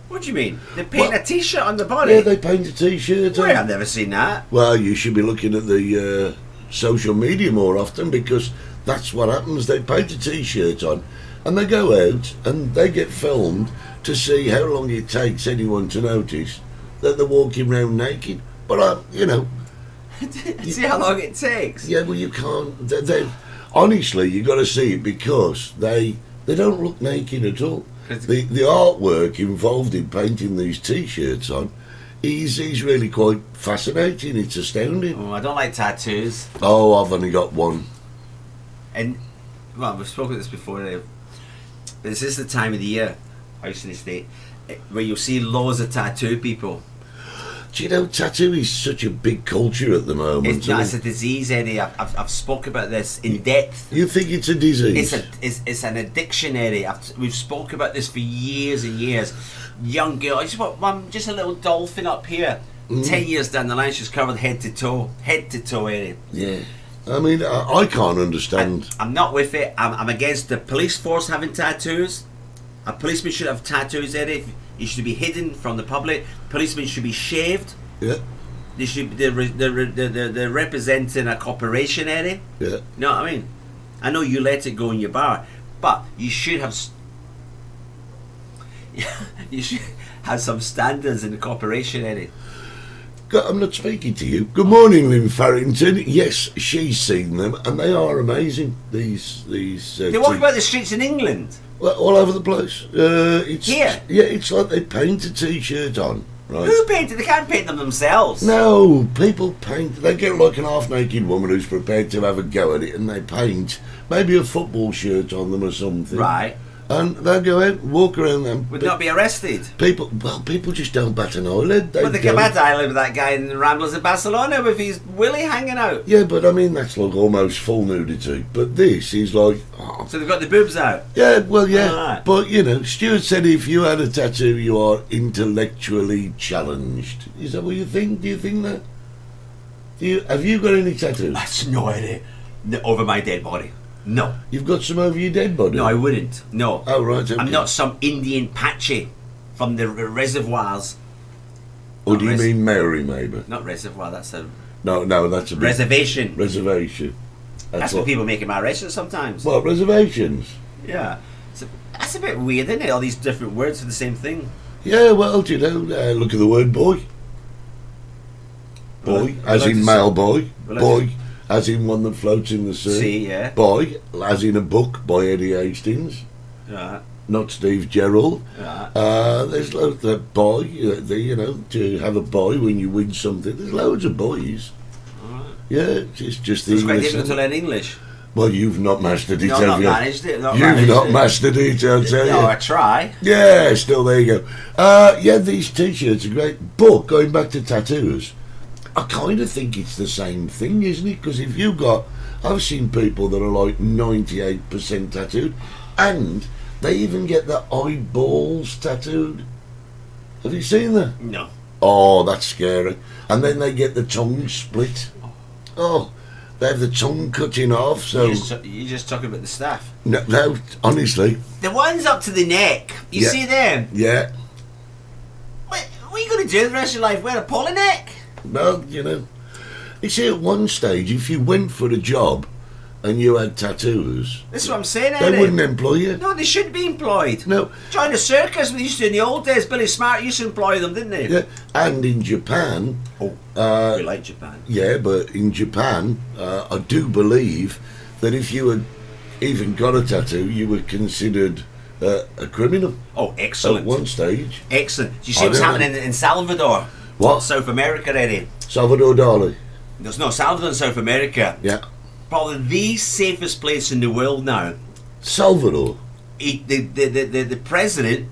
[SPEAKER 7] What do you mean? They paint
[SPEAKER 6] Well,
[SPEAKER 7] a T-shirt on the body?
[SPEAKER 6] yeah, they paint a T-shirt on.
[SPEAKER 7] Wait, I've never seen that.
[SPEAKER 6] Well, you should be looking at the social media more often, because that's what happens. They paint a T-shirt on and they go out and they get filmed to see how long it takes anyone to notice that they're walking around naked. But,
[SPEAKER 7] See how long it takes.
[SPEAKER 6] yeah, well, you can't. Honestly, you got to see it, because they don't look naked at all. The artwork involved in painting these T-shirts on is really quite fascinating. It's astounding.
[SPEAKER 7] Oh, I don't like tattoos.
[SPEAKER 6] Oh, I've only got one.
[SPEAKER 7] And, well, we've spoken about this before. This is the time of the year, house in the estate, where you'll see loads of tattoo people.
[SPEAKER 6] Do you know, tattoo is such a big culture at the moment.
[SPEAKER 7] It's a disease, Eddie. I've spoken about this in depth.
[SPEAKER 6] You think it's a disease?
[SPEAKER 7] It's an addiction, Eddie. We've spoken about this for years and years. Young girl, I just want one, just a little dolphin up here. 10 years down the line, she's covered head to toe, Eddie.
[SPEAKER 6] Yeah. I mean, I can't understand.
[SPEAKER 7] I'm not with it. I'm against the police force having tattoos. A policeman should have tattoos, Eddie. He should be hidden from the public. Policemen should be shaved.
[SPEAKER 6] Yeah.
[SPEAKER 7] They should. They're representing a corporation, Eddie.
[SPEAKER 6] Yeah.
[SPEAKER 7] You know what I mean? I know you let it go in your bar, but you should have. You should have some standards in the corporation, Eddie.
[SPEAKER 6] I'm not speaking to you. Good morning, Lynn Farrington. Yes, she's seen them, and they are amazing. These.
[SPEAKER 7] They walk about the streets in England.
[SPEAKER 6] Well, all over the place. It's
[SPEAKER 7] Here?
[SPEAKER 6] Yeah, it's like they paint a T-shirt on. Right.
[SPEAKER 7] Who painted? They can't paint them themselves.
[SPEAKER 6] No, people paint. They get like an half-naked woman who's prepared to have a go at it, and they paint maybe a football shirt on them or something.
[SPEAKER 7] Right.
[SPEAKER 6] And they'll go out and walk around them.
[SPEAKER 7] Would not be arrested.
[SPEAKER 6] People just don't bat an eyelid.
[SPEAKER 7] But they
[SPEAKER 6] don't.
[SPEAKER 7] came out island with that guy in the Ramblers in Barcelona with his willy hanging out.
[SPEAKER 6] Yeah, but I mean, that's like almost full nudity. But this is like... oh.
[SPEAKER 7] So they've got the boobs out.
[SPEAKER 6] Yeah, well, yeah.
[SPEAKER 7] Right.
[SPEAKER 6] But, you know, Stuart said if you had a tattoo, you are intellectually challenged. Is that what you think? Do you think that? Have you got any tattoos?
[SPEAKER 7] That's no idea. Over my dead body. No.
[SPEAKER 6] You've got some over your dead body?
[SPEAKER 7] No, I wouldn't. No.
[SPEAKER 6] Oh, right, okay.
[SPEAKER 7] I'm not some Indian Patsy from the reservoirs.
[SPEAKER 6] Or do you
[SPEAKER 7] Not
[SPEAKER 6] mean Mary, maybe?
[SPEAKER 7] Not reservoir, that's a
[SPEAKER 6] No, that's a big
[SPEAKER 7] reservation.
[SPEAKER 6] reservation.
[SPEAKER 7] That's what people make in my restaurants sometimes.
[SPEAKER 6] What, reservations?
[SPEAKER 7] Yeah. That's a bit weird, isn't it? All these different words for the same thing.
[SPEAKER 6] Yeah, well, do you know, look at the word boy. Boy,
[SPEAKER 7] Well,
[SPEAKER 6] as
[SPEAKER 7] like
[SPEAKER 6] in
[SPEAKER 7] to
[SPEAKER 6] male
[SPEAKER 7] say-
[SPEAKER 6] boy.
[SPEAKER 7] well, like
[SPEAKER 6] Boy, as in one that floats in the sea.
[SPEAKER 7] See, yeah.
[SPEAKER 6] Boy, as in a book by Eddie Hastings,
[SPEAKER 7] Right.
[SPEAKER 6] not Steve Gerald.
[SPEAKER 7] Right.
[SPEAKER 6] There's loads of boy, you know, to have a boy when you win something. There's loads of boys.
[SPEAKER 7] Alright.
[SPEAKER 6] Yeah, it's just the
[SPEAKER 7] It's quite
[SPEAKER 6] English.
[SPEAKER 7] difficult to learn English.
[SPEAKER 6] Well, you've not mastered it,
[SPEAKER 7] No, I've
[SPEAKER 6] have
[SPEAKER 7] not
[SPEAKER 6] you?
[SPEAKER 7] managed it.
[SPEAKER 6] You've not mastered it, I'll tell
[SPEAKER 7] No,
[SPEAKER 6] you.
[SPEAKER 7] I try.
[SPEAKER 6] Yeah, still there you go. Yeah, these t-shirts are great. But going back to tattoos, I kind of think it's the same thing, isn't it? Because if you got, I've seen people that are like 98% tattooed, and they even get their eyeballs tattooed. Have you seen that?
[SPEAKER 7] No.
[SPEAKER 6] Oh, that's scary. And then they get the tongue split. Oh, they have the tongue cutting off. So
[SPEAKER 7] You're just talking about the staff.
[SPEAKER 6] no, honestly,
[SPEAKER 7] The ones up to the neck. You
[SPEAKER 6] Yeah.
[SPEAKER 7] see them?
[SPEAKER 6] yeah.
[SPEAKER 7] What are you going to do the rest of your life? Wear a polo neck?
[SPEAKER 6] Well, you know, you see, at one stage, if you went for a job and you had tattoos,
[SPEAKER 7] That's what I'm saying,
[SPEAKER 6] they
[SPEAKER 7] Eddie.
[SPEAKER 6] wouldn't employ you.
[SPEAKER 7] No, they should be employed.
[SPEAKER 6] No.
[SPEAKER 7] Join a circus we used to in the old days. Billy Smart used to employ them, didn't he?
[SPEAKER 6] Yeah. And in Japan,
[SPEAKER 7] Oh, we like Japan.
[SPEAKER 6] yeah, but in Japan, I do believe that if you had even got a tattoo, you were considered a criminal
[SPEAKER 7] Oh,
[SPEAKER 6] at
[SPEAKER 7] excellent.
[SPEAKER 6] one stage.
[SPEAKER 7] Excellent. Do you see
[SPEAKER 6] I
[SPEAKER 7] what's
[SPEAKER 6] don't
[SPEAKER 7] happening in Salvador?
[SPEAKER 6] What?
[SPEAKER 7] South America, Eddie.
[SPEAKER 6] Salvador Dali.
[SPEAKER 7] There's no Salvador in South America.
[SPEAKER 6] Yeah.
[SPEAKER 7] Probably the safest place in the world now.
[SPEAKER 6] Salvador.
[SPEAKER 7] The president,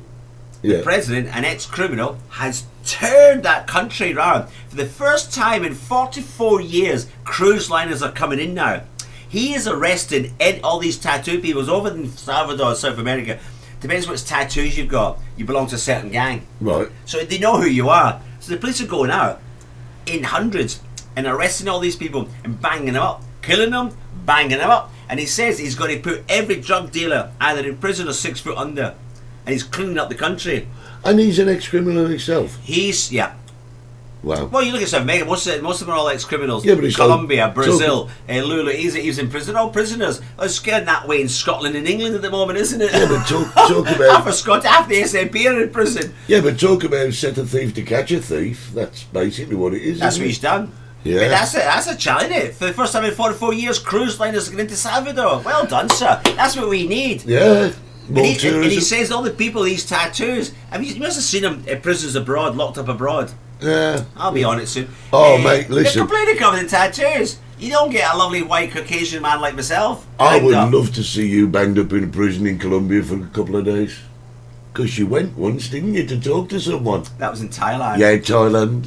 [SPEAKER 6] Yeah.
[SPEAKER 7] president, an ex-criminal, has turned that country round. For the first time in 44 years, cruise liners are coming in now. He is arresting all these tattoo people over in Salvador, South America. Depends which tattoos you've got. You belong to a certain gang.
[SPEAKER 6] Right.
[SPEAKER 7] So they know who you are. So the police are going out in hundreds and arresting all these people and banging them up, killing them, banging them up. And he says he's going to put every drug dealer either in prison or 6 foot under. And he's cleaning up the country.
[SPEAKER 6] And he's an ex-criminal himself.
[SPEAKER 7] Yeah.
[SPEAKER 6] Wow.
[SPEAKER 7] Well, you look at South America, most of them are all ex-criminals.
[SPEAKER 6] Yeah, but he's
[SPEAKER 7] Colombia,
[SPEAKER 6] like-
[SPEAKER 7] Brazil, Lula, he's in prison. All prisoners. It's scared that way in Scotland and England at the moment, isn't it?
[SPEAKER 6] Yeah, but talk about...
[SPEAKER 7] half the SNP are in prison.
[SPEAKER 6] Yeah, but talk about set a thief to catch a thief. That's basically what it is.
[SPEAKER 7] That's
[SPEAKER 6] isn't
[SPEAKER 7] what
[SPEAKER 6] it?
[SPEAKER 7] he's done.
[SPEAKER 6] Yeah.
[SPEAKER 7] But that's a challenge, isn't it? For the first time in 44 years, cruise liners are going into Salvador. Well done, sir. That's what we need.
[SPEAKER 6] Yeah. More
[SPEAKER 7] And
[SPEAKER 6] tourism.
[SPEAKER 7] he says all the people, these tattoos. You must have seen them in prisons abroad, locked up abroad.
[SPEAKER 6] Yeah.
[SPEAKER 7] I'll be on it soon.
[SPEAKER 6] Oh, mate, listen.
[SPEAKER 7] They're completely covered in tattoos. You don't get a lovely white Caucasian man like myself.
[SPEAKER 6] I would
[SPEAKER 7] Banged up.
[SPEAKER 6] love to see you banged up in a prison in Colombia for a couple of days. Because you went once, didn't you, to talk to someone?
[SPEAKER 7] That was in Thailand.
[SPEAKER 6] Yeah, Thailand.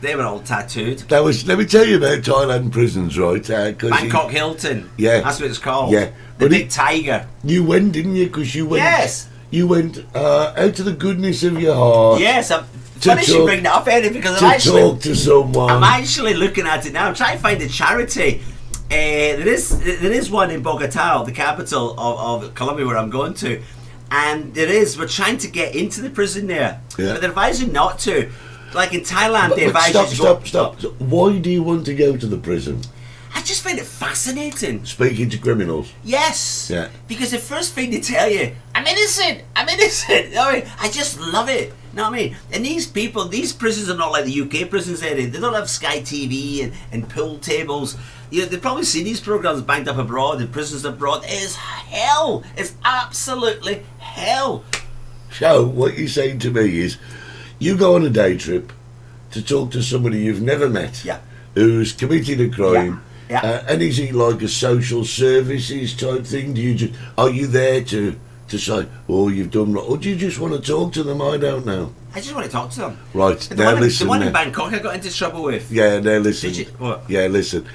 [SPEAKER 7] They were all tattooed.
[SPEAKER 6] That was. Let me tell you about Thailand prisons, right? 'Cause
[SPEAKER 7] Bangkok Hilton.
[SPEAKER 6] Yeah.
[SPEAKER 7] That's what it's called.
[SPEAKER 6] Yeah.
[SPEAKER 7] The
[SPEAKER 6] But
[SPEAKER 7] big tiger.
[SPEAKER 6] you went, didn't you? Because you went.
[SPEAKER 7] Yes.
[SPEAKER 6] You went out to the goodness of your heart.
[SPEAKER 7] Yes.
[SPEAKER 6] To
[SPEAKER 7] Funny you
[SPEAKER 6] talk-
[SPEAKER 7] bring that up, Eddie, because
[SPEAKER 6] To talk to
[SPEAKER 7] I'm
[SPEAKER 6] someone.
[SPEAKER 7] actually looking at it now. I'm trying to find a charity. There is one in Bogota, the capital of Colombia, where I'm going to, and we're trying to get into the prison there,
[SPEAKER 6] Yeah.
[SPEAKER 7] but they're advising not to. Like in Thailand, they
[SPEAKER 6] But
[SPEAKER 7] advise you to go.
[SPEAKER 6] stop. Why do you want to go to the prison?
[SPEAKER 7] I just find it fascinating.
[SPEAKER 6] Speaking to criminals.
[SPEAKER 7] Yes.
[SPEAKER 6] Yeah.
[SPEAKER 7] Because the first thing they tell you, I'm innocent. You know what I mean? I just love it. You know what I mean? And these people, these prisons are not like the UK prisons, Eddie. They don't have Sky TV and pool tables. You know, they've probably seen these programs banged up abroad in prisons abroad. It is hell. It's absolutely hell.
[SPEAKER 6] So, what you're saying to me is, you go on a day trip to talk to somebody you've never met,
[SPEAKER 7] Yeah.
[SPEAKER 6] who's committed a crime,
[SPEAKER 7] Yeah.
[SPEAKER 6] and is it like a social services type thing? Are you there to say, oh, you've done wrong, or do you just want to talk to them? I don't know.
[SPEAKER 7] I just want to talk to them.
[SPEAKER 6] Right,
[SPEAKER 7] The
[SPEAKER 6] now
[SPEAKER 7] one,
[SPEAKER 6] listen.
[SPEAKER 7] the one in
[SPEAKER 6] now.
[SPEAKER 7] Bangkok I got into trouble with.
[SPEAKER 6] Yeah, now listen.
[SPEAKER 7] Did you? What?
[SPEAKER 6] Yeah, listen.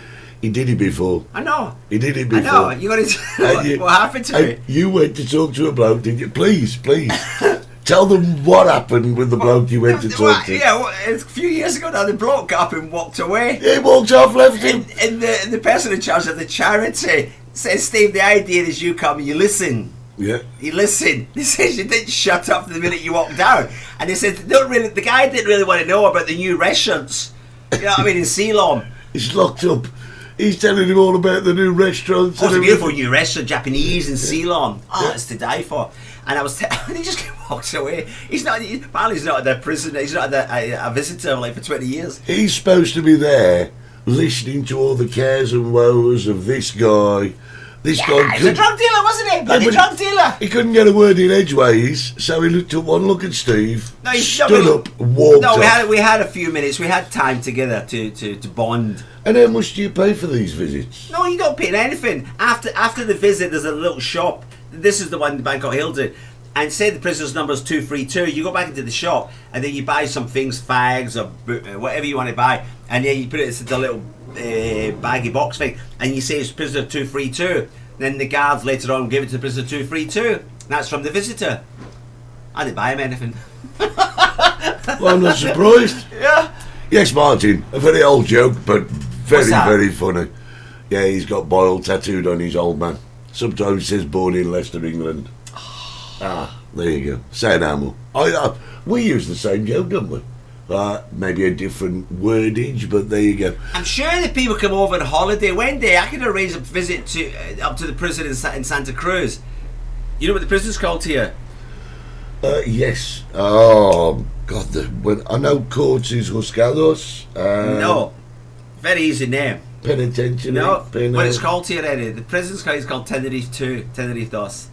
[SPEAKER 6] He did it before.
[SPEAKER 7] I know.
[SPEAKER 6] He did it
[SPEAKER 7] I
[SPEAKER 6] before.
[SPEAKER 7] know. You got into
[SPEAKER 6] And
[SPEAKER 7] what happened to me?
[SPEAKER 6] and you went to talk to a bloke, didn't you? Please. Tell them what happened with the bloke you went to talk to.
[SPEAKER 7] Yeah, a few years ago now, the bloke got up and walked away.
[SPEAKER 6] He walked off, left him.
[SPEAKER 7] And the person in charge of the charity Says Steve, the idea is you come and you listen.
[SPEAKER 6] Yeah.
[SPEAKER 7] You listen. He says you didn't shut up the minute you walked down. And he said the guy didn't really want to know about the new restaurants. You know what I mean, in Ceylon.
[SPEAKER 6] He's locked up. He's telling him all about the new restaurants.
[SPEAKER 7] Oh, it's a
[SPEAKER 6] and
[SPEAKER 7] beautiful
[SPEAKER 6] everything.
[SPEAKER 7] new restaurant, Japanese in Ceylon. Oh, it's to die for. And I was, and he just walks away. Apparently he's not at the prison. He's not a visitor like for 20 years.
[SPEAKER 6] He's supposed to be there, listening to all the cares and woes of this guy. This guy
[SPEAKER 7] He's a drug dealer, wasn't he? Bloody
[SPEAKER 6] but
[SPEAKER 7] drug dealer.
[SPEAKER 6] He couldn't get a word in edgeways, so he took one look at Steve,
[SPEAKER 7] No, he
[SPEAKER 6] stood up, walked
[SPEAKER 7] No,
[SPEAKER 6] off.
[SPEAKER 7] we had a few minutes. We had time together to bond.
[SPEAKER 6] And how much do you pay for these visits?
[SPEAKER 7] No, you don't pay anything. After the visit, there's a little shop. This is the one Bangkok Hill did. And say the prisoner's number is 232. You go back into the shop and then you buy some things, fags or whatever you want to buy, and then you put it into the little baggy box thing, and you say it's prisoner 232. Then the guards later on give it to prisoner 232. That's from the visitor. I didn't buy him anything.
[SPEAKER 6] Well, I'm not surprised.
[SPEAKER 7] Yeah.
[SPEAKER 6] Yes, Martin, a very old joke, but very,
[SPEAKER 7] What's that?
[SPEAKER 6] very funny. Yeah, he's got Boyle tattooed on his old man. Sometimes it says born in Leicester, England. There you go. Say no more. We use the same joke, don't we? Maybe a different wordage, but there you go.
[SPEAKER 7] I'm sure the people come over on holiday. One day I could arrange a visit to up to the prison in Santa Cruz. You know what the prison's called here?
[SPEAKER 6] Yes. Oh, God. I know courts is Juzgados.
[SPEAKER 7] No. Very easy name.
[SPEAKER 6] Penitentiary.
[SPEAKER 7] No. What it's called here, Eddie. The prison's called Tenerife 2. Tenerife Dos.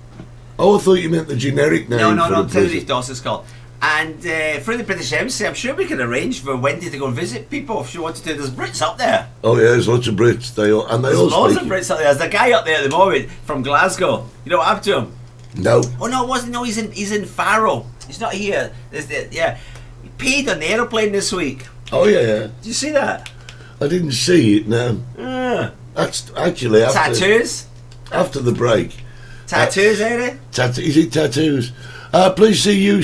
[SPEAKER 6] Oh, I thought you meant the generic name.
[SPEAKER 7] No,
[SPEAKER 6] for the
[SPEAKER 7] Tenerife
[SPEAKER 6] prison.
[SPEAKER 7] Dos it's called. And for the British Embassy, I'm sure we can arrange for Wendy to go and visit people if she wanted to. There's Brits up there.
[SPEAKER 6] Oh, yeah, there's lots of Brits. There's
[SPEAKER 7] There's loads of Brits up there. There's a guy up there at the moment from Glasgow. You know what happened to him?
[SPEAKER 6] No.
[SPEAKER 7] Oh no, it wasn't. No, he's in Faro. He's not here. Yeah, he peed on the aeroplane this week.
[SPEAKER 6] Oh, yeah.
[SPEAKER 7] Did you see that?
[SPEAKER 6] I didn't see it, no. That's actually
[SPEAKER 7] Tattoos.
[SPEAKER 6] after the break.
[SPEAKER 7] Tattoos, ain't it?
[SPEAKER 6] Is it tattoos? Please see you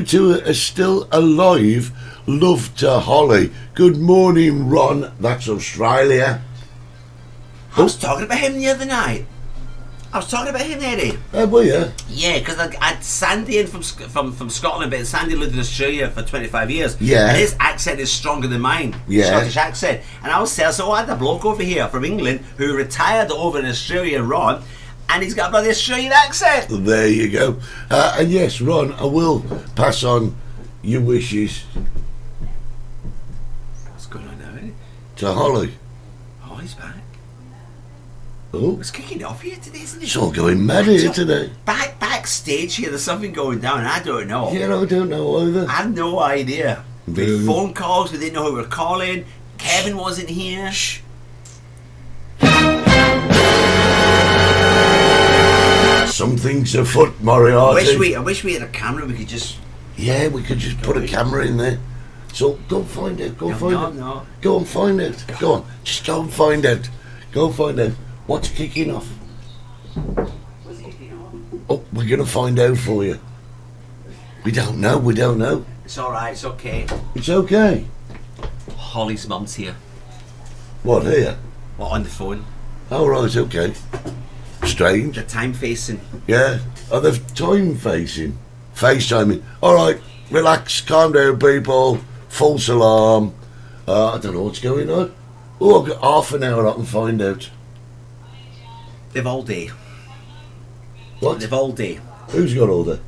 [SPEAKER 6] two are still alive. Love to Holly. Good morning, Ron. That's Australia.
[SPEAKER 7] I was talking about him the other night. I was talking about him, Eddie.
[SPEAKER 6] Were you?
[SPEAKER 7] Yeah, because I had Sandy in from Scotland, but Sandy lived in Australia for 25 years.
[SPEAKER 6] Yeah.
[SPEAKER 7] And his accent is stronger than mine.
[SPEAKER 6] Yeah.
[SPEAKER 7] Scottish accent. And I was saying, so I had a bloke over here from England who retired over in Australia, Ron, and he's got a bloody Australian accent.
[SPEAKER 6] There you go. And yes, Ron, I will pass on your wishes
[SPEAKER 7] What's going on now, Eddie?
[SPEAKER 6] to Holly.
[SPEAKER 7] Oh, he's back.
[SPEAKER 6] Oh,
[SPEAKER 7] It's kicking off here today, isn't it?
[SPEAKER 6] it's all going mad here today.
[SPEAKER 7] Backstage here, there's something going down. I don't know.
[SPEAKER 6] Yeah, I don't know either.
[SPEAKER 7] I have no idea. We
[SPEAKER 6] No.
[SPEAKER 7] had phone calls. We didn't know who we were calling. Kevin wasn't here.
[SPEAKER 6] Shh. Something's afoot, Moriarty.
[SPEAKER 7] I wish we had a camera. We could just.
[SPEAKER 6] Yeah, we could just put a camera in there. So go find it. Go find it.
[SPEAKER 7] No.
[SPEAKER 6] Go and find it. Go on. Just go and find it. Go find out. What's kicking off? Oh, we're going to find out for you. We don't know. We don't know.
[SPEAKER 7] It's all right. It's okay.
[SPEAKER 6] It's okay.
[SPEAKER 7] Holly's mum's here.
[SPEAKER 6] What, here?
[SPEAKER 7] What, on the phone?
[SPEAKER 6] Oh, right, okay. Strange.
[SPEAKER 7] The time facing.
[SPEAKER 6] Yeah. Oh, they're time facing. FaceTiming. All right, relax, calm down, people. False alarm. I don't know what's going on. Oh, I've got half an hour I can find out.
[SPEAKER 7] They've all day.
[SPEAKER 6] What?
[SPEAKER 7] They've all day
[SPEAKER 6] Who's got all that?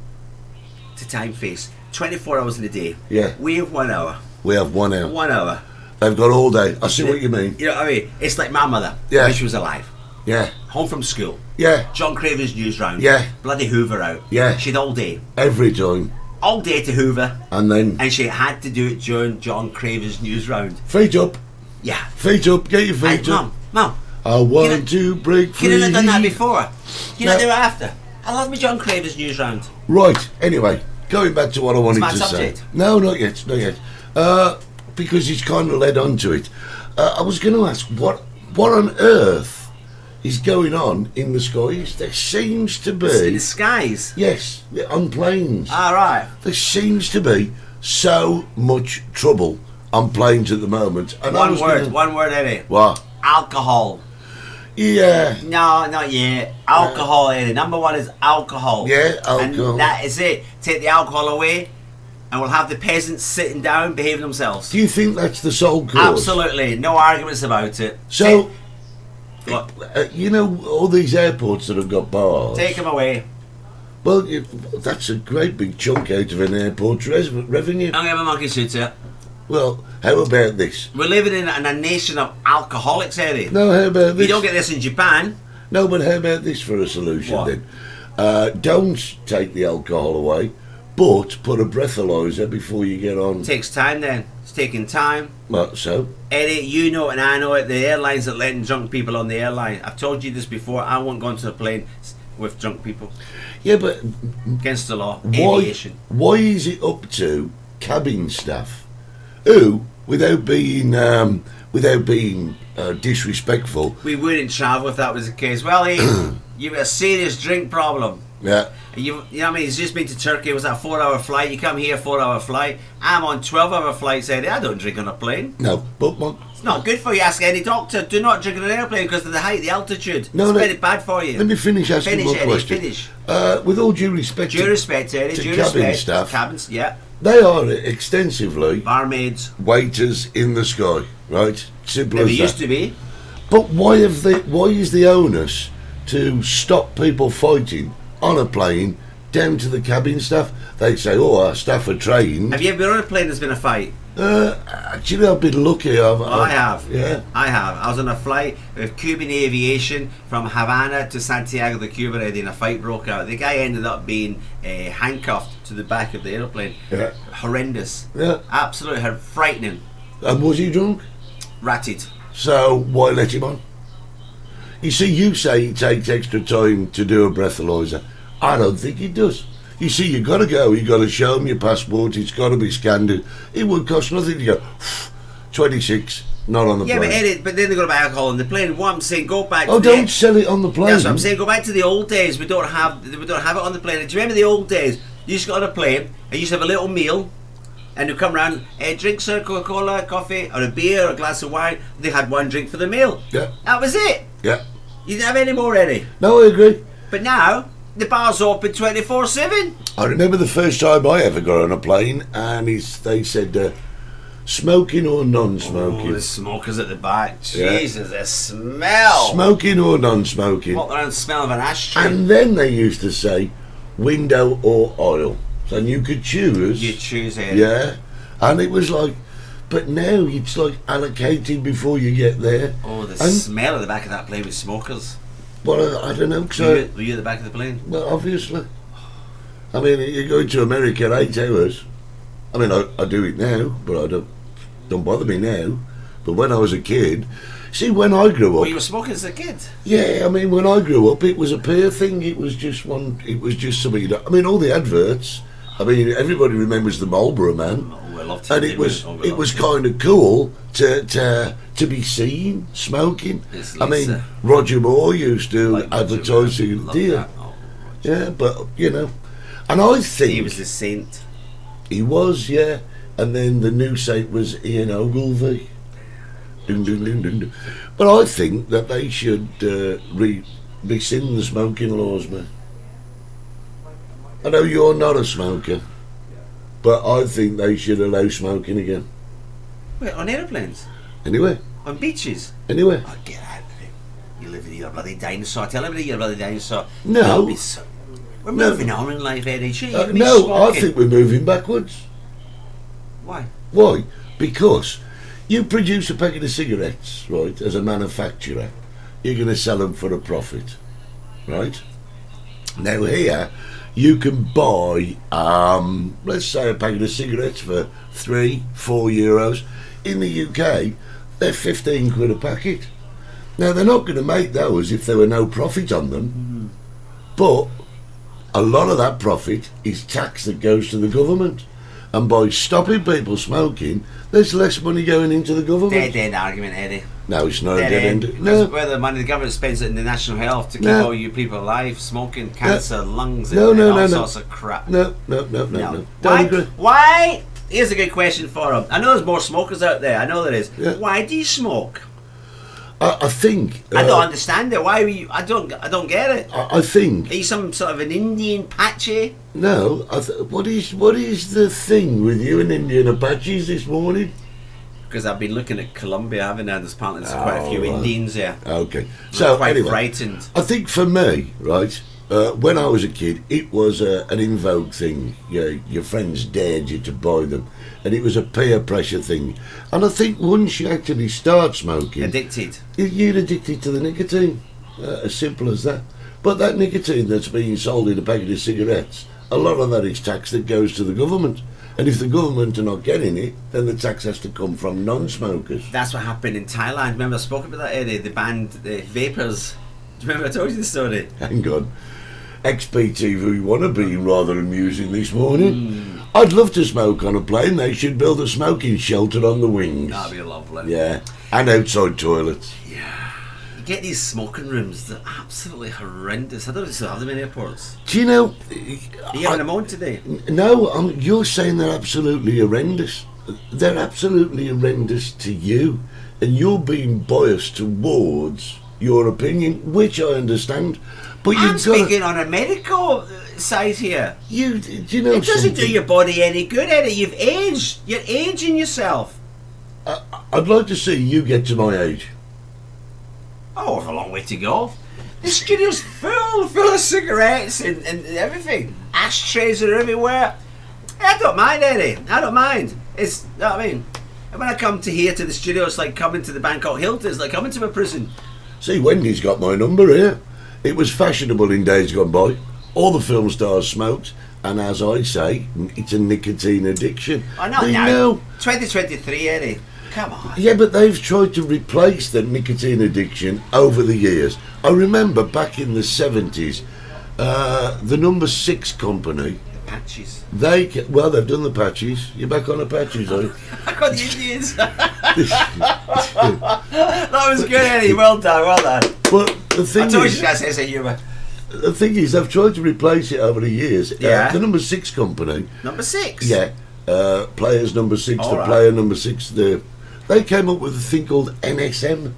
[SPEAKER 7] to time face. 24 hours in a day.
[SPEAKER 6] Yeah.
[SPEAKER 7] We have 1 hour.
[SPEAKER 6] We have 1 hour.
[SPEAKER 7] 1 hour.
[SPEAKER 6] They've got all day. I see what you mean.
[SPEAKER 7] You know what I mean? It's like my mother.
[SPEAKER 6] Yeah.
[SPEAKER 7] When she was alive.
[SPEAKER 6] Yeah.
[SPEAKER 7] Home from school.
[SPEAKER 6] Yeah.
[SPEAKER 7] John Craven's news round.
[SPEAKER 6] Yeah.
[SPEAKER 7] Bloody Hoover out.
[SPEAKER 6] Yeah.
[SPEAKER 7] She'd all day.
[SPEAKER 6] Every time.
[SPEAKER 7] All day to Hoover.
[SPEAKER 6] And then
[SPEAKER 7] And she had to do it during John Craven's news round.
[SPEAKER 6] feet up.
[SPEAKER 7] Yeah.
[SPEAKER 6] Feet up. Get your
[SPEAKER 7] Hey,
[SPEAKER 6] feet up.
[SPEAKER 7] Mum.
[SPEAKER 6] I want
[SPEAKER 7] You know-
[SPEAKER 6] to break free.
[SPEAKER 7] You didn't have done that before. You
[SPEAKER 6] No.
[SPEAKER 7] know, do it after. I love me John Craven's news round.
[SPEAKER 6] Right, anyway, going back to what I wanted
[SPEAKER 7] my
[SPEAKER 6] to
[SPEAKER 7] subject.
[SPEAKER 6] say. No, not yet, not yet. Because it's kind of led on to it. I was going to ask, what on earth is going on in the skies? There seems to
[SPEAKER 7] In
[SPEAKER 6] be...
[SPEAKER 7] the skies.
[SPEAKER 6] Yes, on planes.
[SPEAKER 7] Alright.
[SPEAKER 6] There seems to be so much trouble on planes at the moment. And I
[SPEAKER 7] One
[SPEAKER 6] was
[SPEAKER 7] word,
[SPEAKER 6] gonna-
[SPEAKER 7] one word, Eddie.
[SPEAKER 6] What?
[SPEAKER 7] Alcohol.
[SPEAKER 6] Yeah.
[SPEAKER 7] No, not yet. Alcohol, Eddie. Number one is alcohol.
[SPEAKER 6] Yeah, alcohol.
[SPEAKER 7] And that is it. Take the alcohol away, and we'll have the peasants sitting down, behaving themselves.
[SPEAKER 6] Do you think that's the sole cause?
[SPEAKER 7] Absolutely. No arguments about it.
[SPEAKER 6] So,
[SPEAKER 7] What?
[SPEAKER 6] you know, all these airports that have got bars.
[SPEAKER 7] Take them away.
[SPEAKER 6] Well, that's a great big chunk out of an airport's revenue.
[SPEAKER 7] I'm going to have a monkey suit here.
[SPEAKER 6] Well, how about this?
[SPEAKER 7] We're living in a nation of alcoholics, Eddie.
[SPEAKER 6] No, how about this?
[SPEAKER 7] You don't get this in Japan.
[SPEAKER 6] No, but how about this for a solution
[SPEAKER 7] What?
[SPEAKER 6] then? Don't take the alcohol away, but put a breathalyzer before you get on.
[SPEAKER 7] It takes time then. It's taking time.
[SPEAKER 6] What, so?
[SPEAKER 7] Eddie, you know it and I know it. The airlines that letting drunk people on the airline. I've told you this before. I won't go onto a plane with drunk people.
[SPEAKER 6] Yeah, but
[SPEAKER 7] Against the law.
[SPEAKER 6] why,
[SPEAKER 7] Aviation.
[SPEAKER 6] why is it up to cabin staff who, without being disrespectful,
[SPEAKER 7] We wouldn't travel if that was the case. Well, hey, you've got a serious drink problem.
[SPEAKER 6] yeah,
[SPEAKER 7] You know what I mean? He's just been to Turkey. It was a 4-hour flight. You come here, 4-hour flight. I'm on 12-hour flights, Eddie. I don't drink on a plane.
[SPEAKER 6] no, but
[SPEAKER 7] It's not good for you. Ask any doctor. Do not drink on an airplane because of the height, the altitude.
[SPEAKER 6] No,
[SPEAKER 7] it's
[SPEAKER 6] no.
[SPEAKER 7] very bad for you.
[SPEAKER 6] let me finish asking
[SPEAKER 7] Finish,
[SPEAKER 6] my
[SPEAKER 7] Eddie,
[SPEAKER 6] question.
[SPEAKER 7] finish.
[SPEAKER 6] With all due respect,
[SPEAKER 7] Due respect, Eddie.
[SPEAKER 6] to
[SPEAKER 7] Due
[SPEAKER 6] cabin
[SPEAKER 7] respect.
[SPEAKER 6] staff.
[SPEAKER 7] Cabins, yeah.
[SPEAKER 6] they are extensively
[SPEAKER 7] Barmaids.
[SPEAKER 6] waiters in the sky, right? Simple
[SPEAKER 7] Never
[SPEAKER 6] as
[SPEAKER 7] used
[SPEAKER 6] that.
[SPEAKER 7] to be.
[SPEAKER 6] But why is the onus to stop people fighting on a plane down to the cabin staff? They say, "Oh, our staff are trained."
[SPEAKER 7] Have you ever been on a plane that's been a fight?
[SPEAKER 6] Actually, I've been lucky.
[SPEAKER 7] I have.
[SPEAKER 6] Yeah.
[SPEAKER 7] I have. I was on a flight with Cuban Aviation from Havana to Santiago de Cuba, Eddie, and a fight broke out. The guy ended up being handcuffed to the back of the airplane.
[SPEAKER 6] Yeah.
[SPEAKER 7] Horrendous.
[SPEAKER 6] Yeah.
[SPEAKER 7] Absolutely frightening.
[SPEAKER 6] And was he drunk?
[SPEAKER 7] Ratted.
[SPEAKER 6] So why let him on? You see, you say it takes extra time to do a breathalyzer. I don't think it does. You see, you got to go. You got to show them your passport. It's got to be scanned. It would cost nothing to go. 26, not on the
[SPEAKER 7] Yeah,
[SPEAKER 6] plane.
[SPEAKER 7] but Eddie, but then they got to buy alcohol on the plane. What I'm saying, go back.
[SPEAKER 6] Oh,
[SPEAKER 7] to
[SPEAKER 6] don't sell it on the plane.
[SPEAKER 7] That's what I'm saying. Go back to the old days. We don't have it on the plane. Do you remember the old days? You used to go on a plane and you used to have a little meal, and you come around, drink, sir, Coca-Cola, coffee, or a beer, or a glass of wine. They had one drink for the meal.
[SPEAKER 6] Yeah.
[SPEAKER 7] That was it.
[SPEAKER 6] Yeah.
[SPEAKER 7] You didn't have any more, Eddie.
[SPEAKER 6] No, I agree.
[SPEAKER 7] But now the bar's open 24/7.
[SPEAKER 6] I remember the first time I ever got on a plane, and they said, smoking or
[SPEAKER 7] Oh,
[SPEAKER 6] non-smoking.
[SPEAKER 7] the smokers at the back.
[SPEAKER 6] Yeah.
[SPEAKER 7] Jesus, the smell.
[SPEAKER 6] Smoking or non-smoking.
[SPEAKER 7] Walk around the smell of an ashtray.
[SPEAKER 6] And then they used to say, window or aisle. So you could choose.
[SPEAKER 7] You choose, Eddie.
[SPEAKER 6] Yeah. And it was like, but now it's like allocated before you get there.
[SPEAKER 7] Oh, the
[SPEAKER 6] And-
[SPEAKER 7] smell at the back of that plane with smokers.
[SPEAKER 6] Well, I don't know.
[SPEAKER 7] Were
[SPEAKER 6] So,
[SPEAKER 7] you at the back of the plane?
[SPEAKER 6] well, obviously. I mean, you're going to America 8 hours. I mean, I do it now, but I don't bother me now. But when I was a kid, see, when I grew
[SPEAKER 7] Well,
[SPEAKER 6] up,
[SPEAKER 7] you were smoking as a kid.
[SPEAKER 6] yeah, I mean, when I grew up, it was a peer thing. It was just something. I mean, all the adverts. I mean, everybody remembers the Marlboro Man.
[SPEAKER 7] Oh, I love to.
[SPEAKER 6] And it was kind of cool to be seen smoking.
[SPEAKER 7] It's
[SPEAKER 6] I mean,
[SPEAKER 7] Lisa.
[SPEAKER 6] Roger Moore used to
[SPEAKER 7] Like Roger
[SPEAKER 6] advertise
[SPEAKER 7] Moore.
[SPEAKER 6] the
[SPEAKER 7] Love
[SPEAKER 6] deer.
[SPEAKER 7] that. Oh,
[SPEAKER 6] Yeah, but you know, and I think
[SPEAKER 7] he was the saint.
[SPEAKER 6] he was, yeah. And then the new saint was Ian Ogilvy. Dun, dun, dun, dun, dun. But I think that they should rescind the smoking laws, man. I know you're not a smoker, but I think they should allow smoking again.
[SPEAKER 7] Wait, on aeroplanes?
[SPEAKER 6] Anyway,
[SPEAKER 7] On beaches?
[SPEAKER 6] anyway.
[SPEAKER 7] Oh, get out of it. You live in your bloody dinosaur. Tell everybody you're a bloody dinosaur.
[SPEAKER 6] No.
[SPEAKER 7] Don't be so- We're
[SPEAKER 6] No.
[SPEAKER 7] moving on in life, Eddie. Sure, you can be
[SPEAKER 6] No, I
[SPEAKER 7] smoking.
[SPEAKER 6] think we're moving backwards.
[SPEAKER 7] Why?
[SPEAKER 6] Why? Because you produce a packet of cigarettes, right, as a manufacturer, you're going to sell them for a profit, right? Now here, you can buy, let's say a packet of cigarettes for €3-4. In the UK, they're 15 quid a packet. Now they're not going to make those if there were no profit on them, but a lot of that profit is tax that goes to the government. And by stopping people smoking, there's less money going into the government.
[SPEAKER 7] Dead end argument, Eddie.
[SPEAKER 6] No, it's not a
[SPEAKER 7] Dead
[SPEAKER 6] dead
[SPEAKER 7] end.
[SPEAKER 6] end.
[SPEAKER 7] Because
[SPEAKER 6] No,
[SPEAKER 7] where the money the government spends it in the national health to keep
[SPEAKER 6] No.
[SPEAKER 7] all you people alive, smoking, cancer, lungs,
[SPEAKER 6] No,
[SPEAKER 7] and
[SPEAKER 6] no,
[SPEAKER 7] all
[SPEAKER 6] no, no.
[SPEAKER 7] sorts of crap.
[SPEAKER 6] no. Don't
[SPEAKER 7] Why?
[SPEAKER 6] agree.
[SPEAKER 7] Why? Here's a good question for him. I know there's more smokers out there. I know there is.
[SPEAKER 6] Yeah.
[SPEAKER 7] Why do you smoke?
[SPEAKER 6] I think.
[SPEAKER 7] I don't understand it. Why were you? I don't get it.
[SPEAKER 6] I think.
[SPEAKER 7] Are you some sort of an Indian Apache?
[SPEAKER 6] No. What is the thing with you and Indian Apaches this morning?
[SPEAKER 7] Because I've been looking at Colombia, haven't I? There's apparently quite a few
[SPEAKER 6] right.
[SPEAKER 7] Indians there.
[SPEAKER 6] Okay.
[SPEAKER 7] I'm
[SPEAKER 6] So
[SPEAKER 7] quite
[SPEAKER 6] anyway,
[SPEAKER 7] frightened.
[SPEAKER 6] I think for me, right, when I was a kid, it was an in vogue thing. Your friends dared you to buy them, and it was a peer pressure thing. And I think once you actually start smoking,
[SPEAKER 7] Addicted.
[SPEAKER 6] you're addicted to the nicotine. As simple as that. But that nicotine that's being sold in a packet of cigarettes, a lot of that is tax that goes to the government. And if the government are not getting it, then the tax has to come from non-smokers.
[SPEAKER 7] That's what happened in Thailand. Remember I spoke about that, Eddie? They banned the vapors. Do you remember I told you the story?
[SPEAKER 6] Hang on. XPTV wanna be rather amusing this morning. I'd love to smoke on a plane. They should build a smoking shelter on the wings.
[SPEAKER 7] That'd be lovely.
[SPEAKER 6] Yeah, and outside toilets.
[SPEAKER 7] You get these smoking rooms, they're absolutely horrendous. I don't know if they still have them in airports.
[SPEAKER 6] Do you know?
[SPEAKER 7] Are you having them on today?
[SPEAKER 6] No, you're saying they're absolutely horrendous. They're absolutely horrendous to you, and you're being biased towards your opinion, which I understand. But
[SPEAKER 7] I'm
[SPEAKER 6] you've got
[SPEAKER 7] speaking on a medical side here.
[SPEAKER 6] do you know
[SPEAKER 7] It doesn't do
[SPEAKER 6] something?
[SPEAKER 7] your body any good, Eddie. You've aged. You're aging yourself.
[SPEAKER 6] I'd like to see you get to my age.
[SPEAKER 7] Oh, we've a long way to go. The studio's full of cigarettes and everything. Ashtrays are everywhere. I don't mind, Eddie. I don't mind. It's, you know what I mean? And when I come to here to the studio, it's like coming to the Bangkok Hilton. It's like coming to a prison.
[SPEAKER 6] See, Wendy's got my number here. It was fashionable in days gone by. All the film stars smoked, and as I say, it's a nicotine addiction.
[SPEAKER 7] I know
[SPEAKER 6] They
[SPEAKER 7] now.
[SPEAKER 6] know.
[SPEAKER 7] 2023, Eddie. Come on.
[SPEAKER 6] Yeah, but they've tried to replace the nicotine addiction over the years. I remember back in the 70s, the number 6 company,
[SPEAKER 7] Patches.
[SPEAKER 6] they've done the patches. You're back on the patches, are you?
[SPEAKER 7] I got the Indians. That was good, Eddie. Well done, well done.
[SPEAKER 6] But the
[SPEAKER 7] I
[SPEAKER 6] thing
[SPEAKER 7] told you
[SPEAKER 6] is,
[SPEAKER 7] guys sense of humour.
[SPEAKER 6] the thing is, they've tried to replace it over the years.
[SPEAKER 7] Yeah.
[SPEAKER 6] The number 6 company,
[SPEAKER 7] Number 6.
[SPEAKER 6] yeah, players number 6,
[SPEAKER 7] All
[SPEAKER 6] the
[SPEAKER 7] right.
[SPEAKER 6] player number 6, they came up with a thing called NSM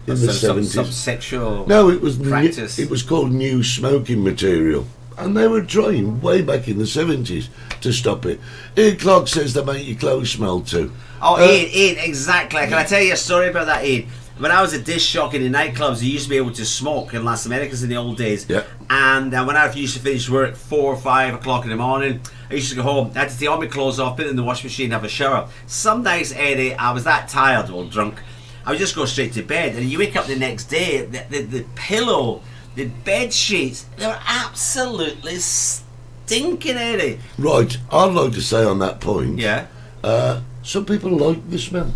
[SPEAKER 6] in the
[SPEAKER 7] Some
[SPEAKER 6] 70s.
[SPEAKER 7] sexual.
[SPEAKER 6] No, it was
[SPEAKER 7] practice.
[SPEAKER 6] it was called new smoking material, and they were trying way back in the 70s to stop it. Ian Clark says they make your clothes smell too.
[SPEAKER 7] Oh, Ian, exactly. Can I tell you a story about that, Ian? When I was a disc jockey in the nightclubs, you used to be able to smoke in Las Americas in the old days.
[SPEAKER 6] Yeah.
[SPEAKER 7] And when I used to finish work 4 or 5 o'clock in the morning, I used to go home. I had to take all my clothes off, put it in the washing machine, have a shower. Some nights, Eddie, I was that tired or drunk, I would just go straight to bed. And you wake up the next day, the pillow, the bed sheets, they were absolutely stinking, Eddie.
[SPEAKER 6] Right, I'd like to say on that point,
[SPEAKER 7] Yeah.
[SPEAKER 6] some people like the smell.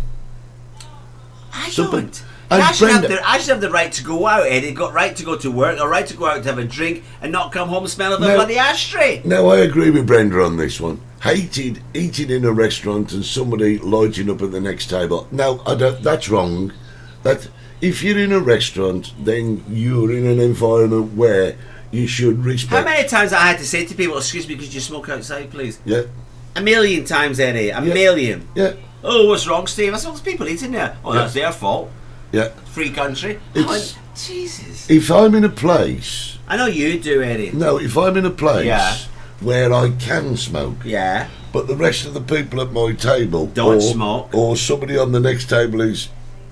[SPEAKER 7] I
[SPEAKER 6] Some
[SPEAKER 7] don't.
[SPEAKER 6] pe- and
[SPEAKER 7] I should
[SPEAKER 6] Brenda-
[SPEAKER 7] have the right to go out, Eddie. Got right to go to work, or right to go out to have a drink, and not come home smelling of a
[SPEAKER 6] No.
[SPEAKER 7] bloody ashtray.
[SPEAKER 6] Now, I agree with Brenda on this one. Hated eating in a restaurant and somebody lighting up at the next table. No, I don't. That's wrong. That if you're in a restaurant, then you're in an environment where you should respect.
[SPEAKER 7] How many times I had to say to people, "Excuse me, could you smoke outside, please?"
[SPEAKER 6] Yeah,
[SPEAKER 7] 1,000,000 times, Eddie. A
[SPEAKER 6] Yeah.
[SPEAKER 7] million.
[SPEAKER 6] yeah,
[SPEAKER 7] Oh, what's wrong, Steve? I said, "There's people eating there." Oh,
[SPEAKER 6] Yeah.
[SPEAKER 7] that's their fault.
[SPEAKER 6] yeah.
[SPEAKER 7] Free country.
[SPEAKER 6] It's-
[SPEAKER 7] I went, Jesus.
[SPEAKER 6] If I'm in a place,
[SPEAKER 7] I know you do, Eddie.
[SPEAKER 6] no, if I'm in a place
[SPEAKER 7] Yeah.
[SPEAKER 6] where I can smoke,
[SPEAKER 7] Yeah.
[SPEAKER 6] but the rest of the people at my table
[SPEAKER 7] Don't smoke.
[SPEAKER 6] or somebody on the next table is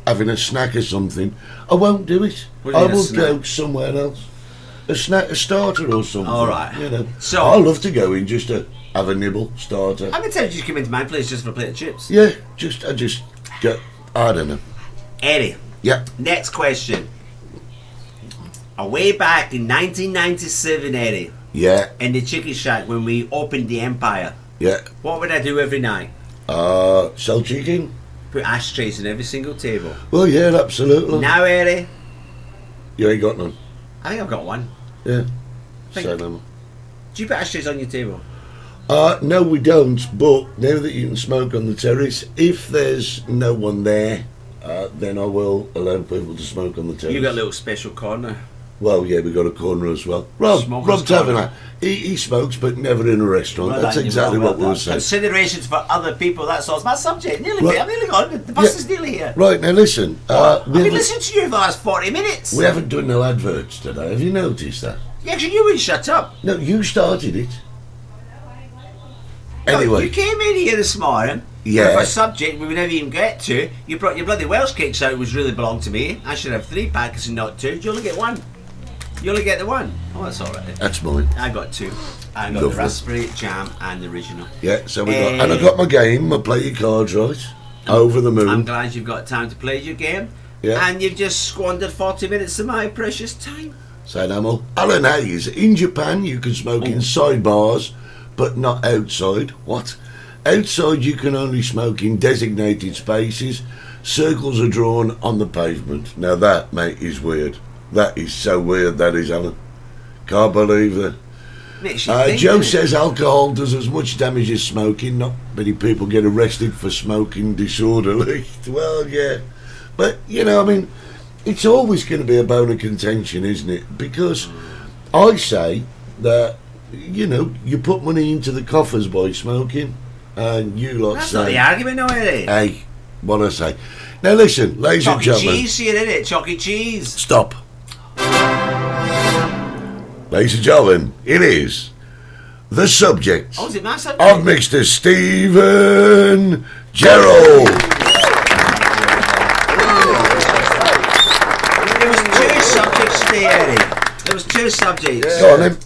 [SPEAKER 6] having a snack or something, I won't do it.
[SPEAKER 7] What do you
[SPEAKER 6] I
[SPEAKER 7] mean a
[SPEAKER 6] will
[SPEAKER 7] snack?
[SPEAKER 6] go somewhere else. A snack, a starter or something.
[SPEAKER 7] All right.
[SPEAKER 6] You know.
[SPEAKER 7] So-
[SPEAKER 6] I love to go in just to have a nibble starter.
[SPEAKER 7] How many times did you come into my place just for a plate of chips?
[SPEAKER 6] Yeah, I just go. I don't know.
[SPEAKER 7] Eddie.
[SPEAKER 6] Yeah,
[SPEAKER 7] Next question. Way back in 1997, Eddie,
[SPEAKER 6] yeah,
[SPEAKER 7] in the Chicken Shack when we opened the Empire,
[SPEAKER 6] yeah.
[SPEAKER 7] what would I do every night?
[SPEAKER 6] Sell chicken.
[SPEAKER 7] Put ashtrays on every single table.
[SPEAKER 6] Well, yeah, absolutely.
[SPEAKER 7] Now, Eddie,
[SPEAKER 6] You ain't got none.
[SPEAKER 7] I think I've got one.
[SPEAKER 6] Yeah.
[SPEAKER 7] Think-
[SPEAKER 6] Say them.
[SPEAKER 7] Do you put ashtrays on your table?
[SPEAKER 6] No, we don't. But now that you can smoke on the terrace, if there's no one there, then I will allow people to smoke on the terrace.
[SPEAKER 7] You got a little special corner.
[SPEAKER 6] Well, yeah, we got a corner as well. Rob
[SPEAKER 7] Smokers'
[SPEAKER 6] Taverner. He smokes, but never in a restaurant.
[SPEAKER 7] Well,
[SPEAKER 6] That's
[SPEAKER 7] that-
[SPEAKER 6] exactly
[SPEAKER 7] well,
[SPEAKER 6] what we were
[SPEAKER 7] well,
[SPEAKER 6] saying.
[SPEAKER 7] Considerations for other people, that's all. It's my subject. Nearly
[SPEAKER 6] Right.
[SPEAKER 7] there. I'm nearly gone. The bus is nearly here.
[SPEAKER 6] Right, now listen.
[SPEAKER 7] I've
[SPEAKER 6] We
[SPEAKER 7] been
[SPEAKER 6] haven't,
[SPEAKER 7] listening to you for the last 40 minutes.
[SPEAKER 6] we haven't done no adverts today. Have you noticed that?
[SPEAKER 7] Yeah, because you wouldn't shut up.
[SPEAKER 6] No, you started it.
[SPEAKER 7] No,
[SPEAKER 6] Anyway,
[SPEAKER 7] you came in here this morning
[SPEAKER 6] Yeah.
[SPEAKER 7] with a subject we would never even get to. You brought your bloody Welsh cakes out, which really belonged to me. I should have 3 packets and not 2. You only get 1. You only get the 1. Oh, that's all right.
[SPEAKER 6] that's mine.
[SPEAKER 7] I got 2. I got
[SPEAKER 6] Lovely.
[SPEAKER 7] the raspberry jam and the original.
[SPEAKER 6] Yeah, so we got, and I got my game. I play your cards right. Over the
[SPEAKER 7] I'm
[SPEAKER 6] moon.
[SPEAKER 7] glad you've got time to play your game.
[SPEAKER 6] Yeah.
[SPEAKER 7] And you've just squandered 40 minutes of my precious time.
[SPEAKER 6] Say no more. Alan Hayes. In Japan, you can smoke inside bars, but not outside. What? Outside, you can only smoke in designated spaces. Circles are drawn on the pavement. Now that, mate, is weird. That is so weird, that is, Alan. Can't believe that.
[SPEAKER 7] Makes you think,
[SPEAKER 6] Joe
[SPEAKER 7] doesn't it?
[SPEAKER 6] says alcohol does as much damage as smoking. Not many people get arrested for smoking disorderly. Well, yeah. But, you know, I mean, it's always going to be a bone of contention, isn't it? Because I say that, you know, you put money into the coffers by smoking, and you lot
[SPEAKER 7] That's
[SPEAKER 6] say,
[SPEAKER 7] not the argument, no, is it?
[SPEAKER 6] hey, what I say. Now listen, ladies and
[SPEAKER 7] Chalky
[SPEAKER 6] gentlemen.
[SPEAKER 7] cheese here, isn't it? Chalky cheese.
[SPEAKER 6] Stop. Ladies and gentlemen, it is the subject
[SPEAKER 7] Oh, is it my subject?
[SPEAKER 6] of Mr. Stephen Gerald.
[SPEAKER 7] There was 2 subjects today, Eddie. There was 2 subjects.
[SPEAKER 6] Go on then.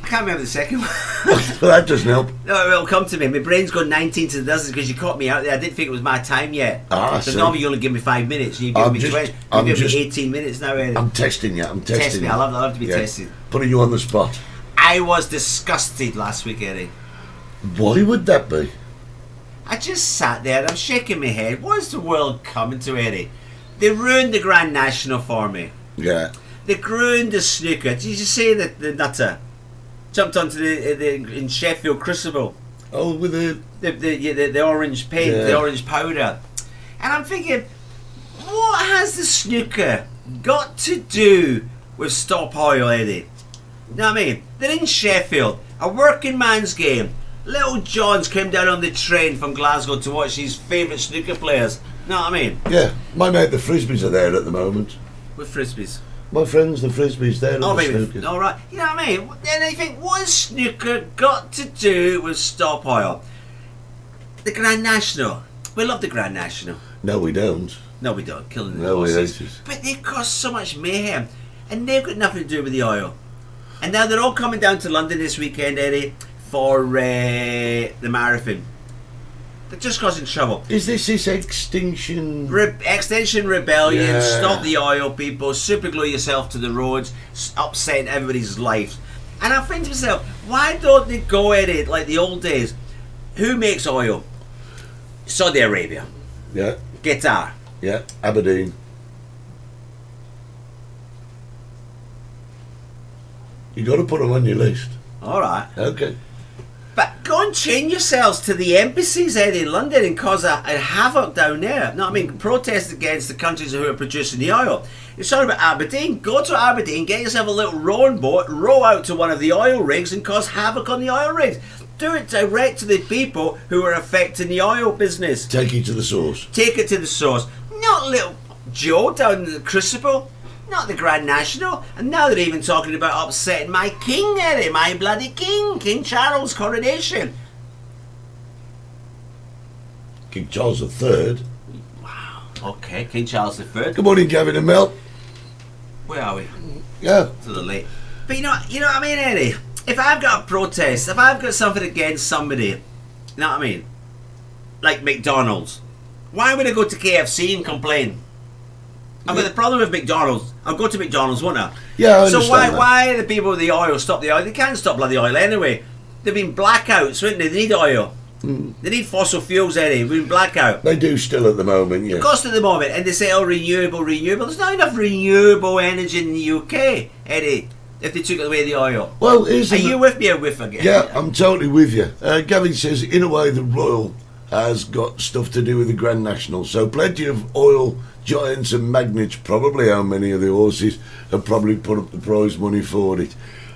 [SPEAKER 7] I can't remember the second one.
[SPEAKER 6] Well, that doesn't help.
[SPEAKER 7] No, it'll come to me. My brain's gone 19 to the dozen because you caught me out there. I didn't think it was my time yet.
[SPEAKER 6] Ah, I
[SPEAKER 7] so
[SPEAKER 6] see.
[SPEAKER 7] normally you only give me 5 minutes. And you give
[SPEAKER 6] I'm
[SPEAKER 7] me
[SPEAKER 6] just-
[SPEAKER 7] 20.
[SPEAKER 6] I'm
[SPEAKER 7] You give
[SPEAKER 6] just-
[SPEAKER 7] me 18 minutes now, Eddie.
[SPEAKER 6] I'm testing you. I'm testing
[SPEAKER 7] Test me.
[SPEAKER 6] you.
[SPEAKER 7] I love to be
[SPEAKER 6] Yeah.
[SPEAKER 7] tested.
[SPEAKER 6] Putting you on the spot.
[SPEAKER 7] I was disgusted last week, Eddie.
[SPEAKER 6] Why would that be?
[SPEAKER 7] I just sat there and I'm shaking my head. What's the world coming to, Eddie? They ruined the Grand National for me.
[SPEAKER 6] Yeah.
[SPEAKER 7] They ruined the snooker. Did you say that the nutter jumped onto the in Sheffield Crucible?
[SPEAKER 6] Oh, with the
[SPEAKER 7] The orange paint,
[SPEAKER 6] Yeah.
[SPEAKER 7] the orange powder. And I'm thinking, what has the snooker got to do with Stop Oil, Eddie? You know what I mean? They're in Sheffield, a working man's game. Little John's came down on the train from Glasgow to watch his favourite snooker players. You know what I mean?
[SPEAKER 6] yeah. My mate, the Frisbees are there at the moment.
[SPEAKER 7] With frisbees.
[SPEAKER 6] My friends, the Frisbees, they're
[SPEAKER 7] Oh,
[SPEAKER 6] on the
[SPEAKER 7] baby.
[SPEAKER 6] snooker.
[SPEAKER 7] All right. You know what I mean? Then I think, what has snooker got to do with Stop Oil? The Grand National. We love the Grand National.
[SPEAKER 6] No, we don't.
[SPEAKER 7] No, we don't. Killing the
[SPEAKER 6] No, we
[SPEAKER 7] horses.
[SPEAKER 6] hate it.
[SPEAKER 7] But they cause so much mayhem, and they've got nothing to do with the oil. And now they're all coming down to London this weekend, Eddie, for the marathon. They're just causing trouble.
[SPEAKER 6] Is this extinction?
[SPEAKER 7] Extension Rebellion,
[SPEAKER 6] Yeah.
[SPEAKER 7] stop the oil, people, super glue yourself to the roads, upsetting everybody's lives. And I think to myself, why don't they go at it like the old days? Who makes oil? Saudi Arabia.
[SPEAKER 6] Yeah,
[SPEAKER 7] Qatar.
[SPEAKER 6] yeah. Aberdeen. You got to put them on your list.
[SPEAKER 7] Alright.
[SPEAKER 6] Okay.
[SPEAKER 7] But go and chain yourselves to the embassies, Eddie, in London and cause a havoc down there. No, I mean, protest against the countries who are producing the oil. You're talking about Aberdeen. Go to Aberdeen, get yourself a little rowing boat, row out to one of the oil rigs and cause havoc on the oil rigs. Do it direct to the people who are affecting the oil business.
[SPEAKER 6] Take it to the source.
[SPEAKER 7] Take it to the source. Not little Joe down in the Crucible. Not the Grand National. And now they're even talking about upsetting my king, Eddie, my bloody king, King Charles' coronation.
[SPEAKER 6] King Charles III.
[SPEAKER 7] Okay, King Charles III.
[SPEAKER 6] Good morning, Gavin and Mel.
[SPEAKER 7] Where are we?
[SPEAKER 6] Yeah.
[SPEAKER 7] To the late. But you know what I mean, Eddie? If I've got a protest, if I've got something against somebody, you know what I mean? Like McDonald's. Why would I go to KFC and complain? I've got the problem with McDonald's. I'll go to McDonald's, won't I?
[SPEAKER 6] Yeah, I
[SPEAKER 7] So
[SPEAKER 6] understand that.
[SPEAKER 7] why the people with the oil stop the oil? They can't stop bloody oil anyway. They've been blackouts, wouldn't they? They need oil. They need fossil fuels, Eddie. We've been blackout.
[SPEAKER 6] They do still at the moment, yeah.
[SPEAKER 7] Cost at the moment, and they say, oh, renewable. There's not enough renewable energy in the UK, Eddie, if they took away the oil.
[SPEAKER 6] Well, isn't
[SPEAKER 7] Are you with me or with again?
[SPEAKER 6] Yeah, I'm totally with you. Gavin says, in a way, the royal has got stuff to do with the Grand National. So plenty of oil giants and magnates probably own many of the horses and probably put up the prize money for it,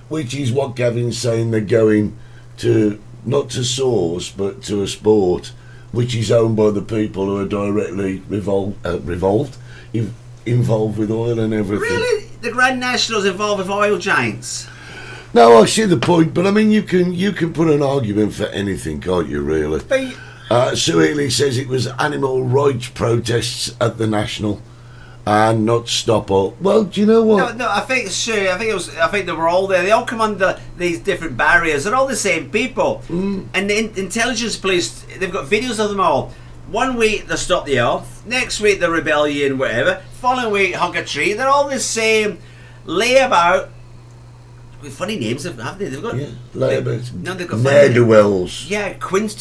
[SPEAKER 6] which is what Gavin's saying they're going to, not to source, but to a sport which is owned by the people who are directly involved with oil and everything.
[SPEAKER 7] Really? The Grand National's involved with oil giants?
[SPEAKER 6] No, I see the point, but I mean, you can put an argument for anything, can't you, really? Sue Healy says it was animal rights protests at the National and not stop all. Well, do you know what?
[SPEAKER 7] No, I think Sue. I think they were all there. They all come under these different barriers. They're all the same people. And the intelligence police, they've got videos of them all. One week they stop the oil. Next week the rebellion, whatever. Following week hug a tree. They're all the same layabout. With funny names, haven't they? They've got
[SPEAKER 6] layabouts.
[SPEAKER 7] No, they've got
[SPEAKER 6] ne'er-do-wells.
[SPEAKER 7] Yeah, Quinton's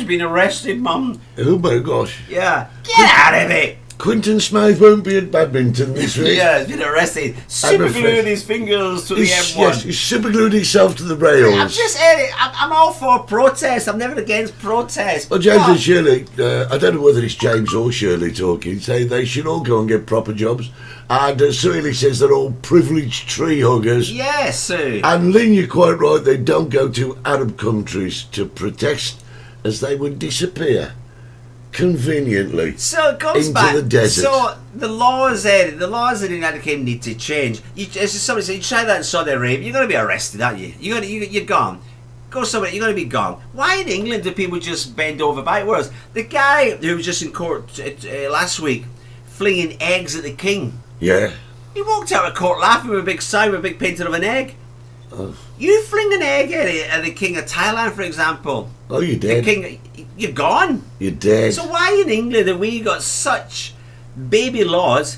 [SPEAKER 7] been arrested, Mum.
[SPEAKER 6] Oh my gosh!
[SPEAKER 7] Yeah, get out of it.
[SPEAKER 6] Quinton Smythe won't be at badminton this week.
[SPEAKER 7] Yeah, he's been arrested. Superglued his fingers to the M1.
[SPEAKER 6] Yes, he's superglued himself to the rails.
[SPEAKER 7] I'm just saying, I'm all for protest. I'm never against protest.
[SPEAKER 6] Well, James and Shirley, I don't know whether it's James or Shirley talking, say they should all go and get proper jobs. And Shirley says they're all privileged tree huggers.
[SPEAKER 7] Yes, Sue.
[SPEAKER 6] And Lynn, you're quite right, they don't go to Arab countries to protest as they would disappear conveniently
[SPEAKER 7] so it goes
[SPEAKER 6] into
[SPEAKER 7] back.
[SPEAKER 6] the desert.
[SPEAKER 7] So the laws in the United Kingdom need to change. As somebody said, you try that in Saudi Arabia, you're going to be arrested, aren't you? You're gone. Go somewhere, you're going to be gone. Why in England do people just bend over backwards? The guy who was just in court last week flinging eggs at the king.
[SPEAKER 6] Yeah.
[SPEAKER 7] He walked out of court laughing with a big sign with a big painting of an egg.
[SPEAKER 6] Oh.
[SPEAKER 7] You fling an egg at the king of Thailand, for example.
[SPEAKER 6] Oh, you're dead.
[SPEAKER 7] The king, you're gone.
[SPEAKER 6] You're dead.
[SPEAKER 7] So why in England have we got such baby laws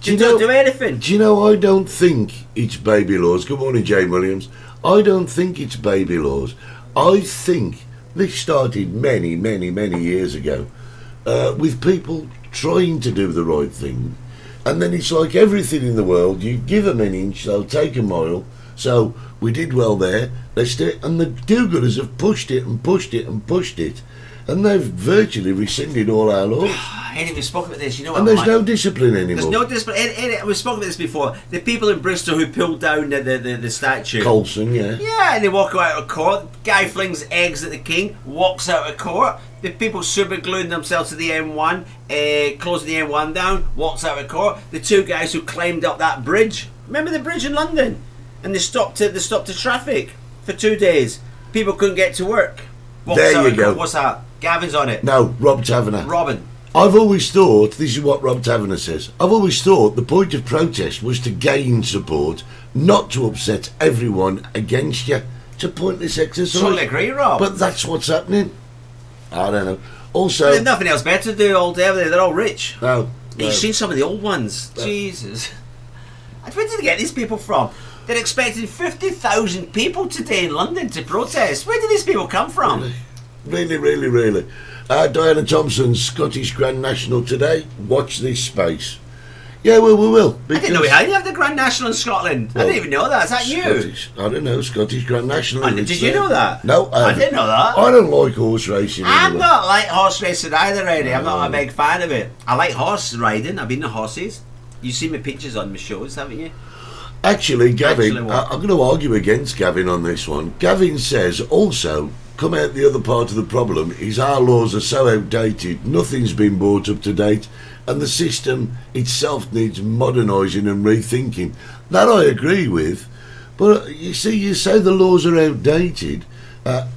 [SPEAKER 7] to don't do anything?
[SPEAKER 6] Do you know, I don't think it's baby laws. Good morning, Jane Williams. I don't think it's baby laws. I think this started many, many, many years ago with people trying to do the right thing. And then it's like everything in the world, you give them an inch, they'll take a mile. So we did well there, let's do it. And the do-gooders have pushed it and pushed it and pushed it. And they've virtually rescinded all our laws.
[SPEAKER 7] Anyway, we've spoken about this, you know what?
[SPEAKER 6] And there's no discipline anymore.
[SPEAKER 7] There's no discipline. We've spoken about this before. The people in Bristol who pulled down the statue.
[SPEAKER 6] Colson, yeah.
[SPEAKER 7] Yeah, and they walk out of court. Guy flings eggs at the king, walks out of court. The people super gluing themselves to the M1, closing the M1 down, walks out of court. The two guys who climbed up that bridge. Remember the bridge in London? And they stopped the traffic for 2 days. People couldn't get to work.
[SPEAKER 6] There you go.
[SPEAKER 7] What's that? Gavin's on it.
[SPEAKER 6] No, Rob Taverner.
[SPEAKER 7] Robin.
[SPEAKER 6] I've always thought, this is what Rob Taverner says, I've always thought the point of protest was to gain support, not to upset everyone against you. It's a pointless exercise.
[SPEAKER 7] Totally agree, Rob.
[SPEAKER 6] But that's what's happening. I don't know. Also,
[SPEAKER 7] There's nothing else better to do all day, have they? They're all rich.
[SPEAKER 6] No.
[SPEAKER 7] You've seen some of the old ones.
[SPEAKER 6] No.
[SPEAKER 7] Jesus. Where did they get these people from? They're expecting 50,000 people today in London to protest. Where did these people come from?
[SPEAKER 6] Really. Diana Thompson, Scottish Grand National today. Watch this space. Yeah, well, we will.
[SPEAKER 7] I didn't know we had the Grand National in Scotland.
[SPEAKER 6] Well,
[SPEAKER 7] I didn't even know that. Is that you?
[SPEAKER 6] Scottish, I don't know, Scottish Grand National.
[SPEAKER 7] Oh, did you know that?
[SPEAKER 6] No,
[SPEAKER 7] I didn't know that.
[SPEAKER 6] I don't like horse racing.
[SPEAKER 7] I'm
[SPEAKER 6] anyway.
[SPEAKER 7] not like horse racing either, Eddie. I'm not a big fan of it. I like horse riding. I've been to horses. You've seen my pictures on my shows, haven't you?
[SPEAKER 6] Actually, Gavin,
[SPEAKER 7] what?
[SPEAKER 6] I'm going to argue against Gavin on this one. Gavin says also, come out the other part of the problem is our laws are so outdated, nothing's been brought up to date, and the system itself needs modernising and rethinking. That I agree with, but you see, you say the laws are outdated,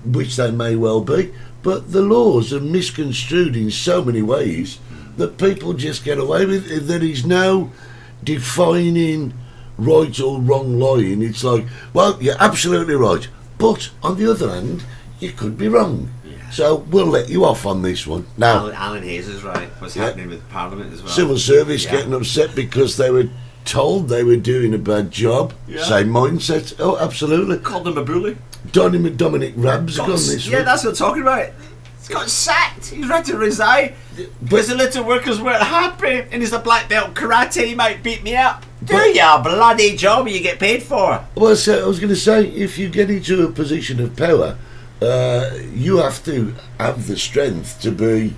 [SPEAKER 6] which they may well be, but the laws are misconstrued in so many ways that people just get away with it. There is no defining right or wrong line. It's like, well, you're absolutely right, but on the other hand, you could be wrong. Yeah. So we'll let you off on this one. Now,
[SPEAKER 7] Alan Hayes is right. What's happening with Parliament as well?
[SPEAKER 6] Civil Service getting upset because they were told they were doing a bad job.
[SPEAKER 7] Yeah.
[SPEAKER 6] Same mindset. Oh, absolutely.
[SPEAKER 7] Called him a bully.
[SPEAKER 6] Dominic Rabb's gone this week.
[SPEAKER 7] Yeah, that's what I'm talking about. He's got sacked. He's ready to resign. Because the little workers weren't happy. And he's a black belt in karate. He might beat me up. Do your bloody job you get paid for.
[SPEAKER 6] Well, so I was going to say, if you get into a position of power, you have to have the strength to be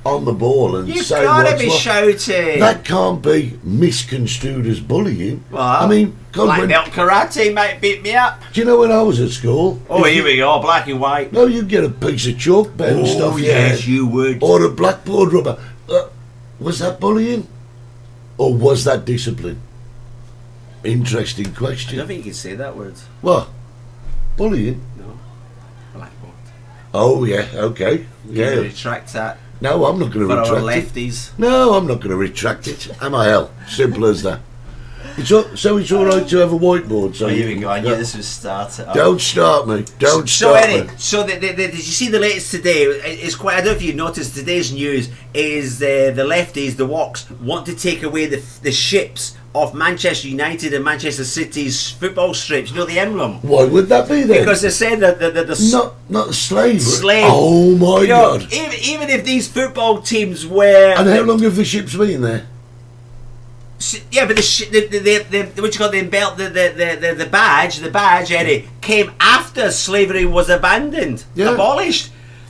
[SPEAKER 6] on the ball and
[SPEAKER 7] You've
[SPEAKER 6] say
[SPEAKER 7] got to
[SPEAKER 6] what's
[SPEAKER 7] be
[SPEAKER 6] what.
[SPEAKER 7] shouting.
[SPEAKER 6] That can't be misconstrued as bullying.
[SPEAKER 7] Well,
[SPEAKER 6] I mean, God,
[SPEAKER 7] black
[SPEAKER 6] when,
[SPEAKER 7] belt karate might beat me up.
[SPEAKER 6] do you know when I was at school?
[SPEAKER 7] Oh,
[SPEAKER 6] if
[SPEAKER 7] here we go, black and white.
[SPEAKER 6] No, you'd get a piece of chalk bounced
[SPEAKER 7] Oh,
[SPEAKER 6] off your
[SPEAKER 7] yes,
[SPEAKER 6] head.
[SPEAKER 7] you would.
[SPEAKER 6] Or a blackboard rubber. Was that bullying? Or was that discipline? Interesting
[SPEAKER 7] I
[SPEAKER 6] question.
[SPEAKER 7] don't think you can say that word.
[SPEAKER 6] What? Bullying?
[SPEAKER 7] No. Blackboard.
[SPEAKER 6] Oh, yeah, okay.
[SPEAKER 7] Can you
[SPEAKER 6] Yeah.
[SPEAKER 7] retract that
[SPEAKER 6] No, I'm not going
[SPEAKER 7] for
[SPEAKER 6] to
[SPEAKER 7] our
[SPEAKER 6] retract it.
[SPEAKER 7] lefties?
[SPEAKER 6] No, I'm not going to retract it. Am I hell? Simple as that. So it's all right to have a whiteboard. So
[SPEAKER 7] Oh, here
[SPEAKER 6] you
[SPEAKER 7] we
[SPEAKER 6] can-
[SPEAKER 7] go. I knew
[SPEAKER 6] yeah.
[SPEAKER 7] this would start it up.
[SPEAKER 6] Don't start me. Don't
[SPEAKER 7] So
[SPEAKER 6] start
[SPEAKER 7] Eddie,
[SPEAKER 6] me.
[SPEAKER 7] so did you see the latest today? It's quite. I don't know if you noticed today's news is the lefties, the Woks, want to take away the ships of Manchester United and Manchester City's football strips. You know the emblem.
[SPEAKER 6] Why would that be then?
[SPEAKER 7] Because they said that the
[SPEAKER 6] Not slavery.
[SPEAKER 7] slave.
[SPEAKER 6] Oh my
[SPEAKER 7] you know,
[SPEAKER 6] God.
[SPEAKER 7] even if these football teams were
[SPEAKER 6] And how long have the ships been there?
[SPEAKER 7] yeah, but the what you call the badge, Eddie, came after slavery was abandoned,
[SPEAKER 6] Yeah.
[SPEAKER 7] abolished.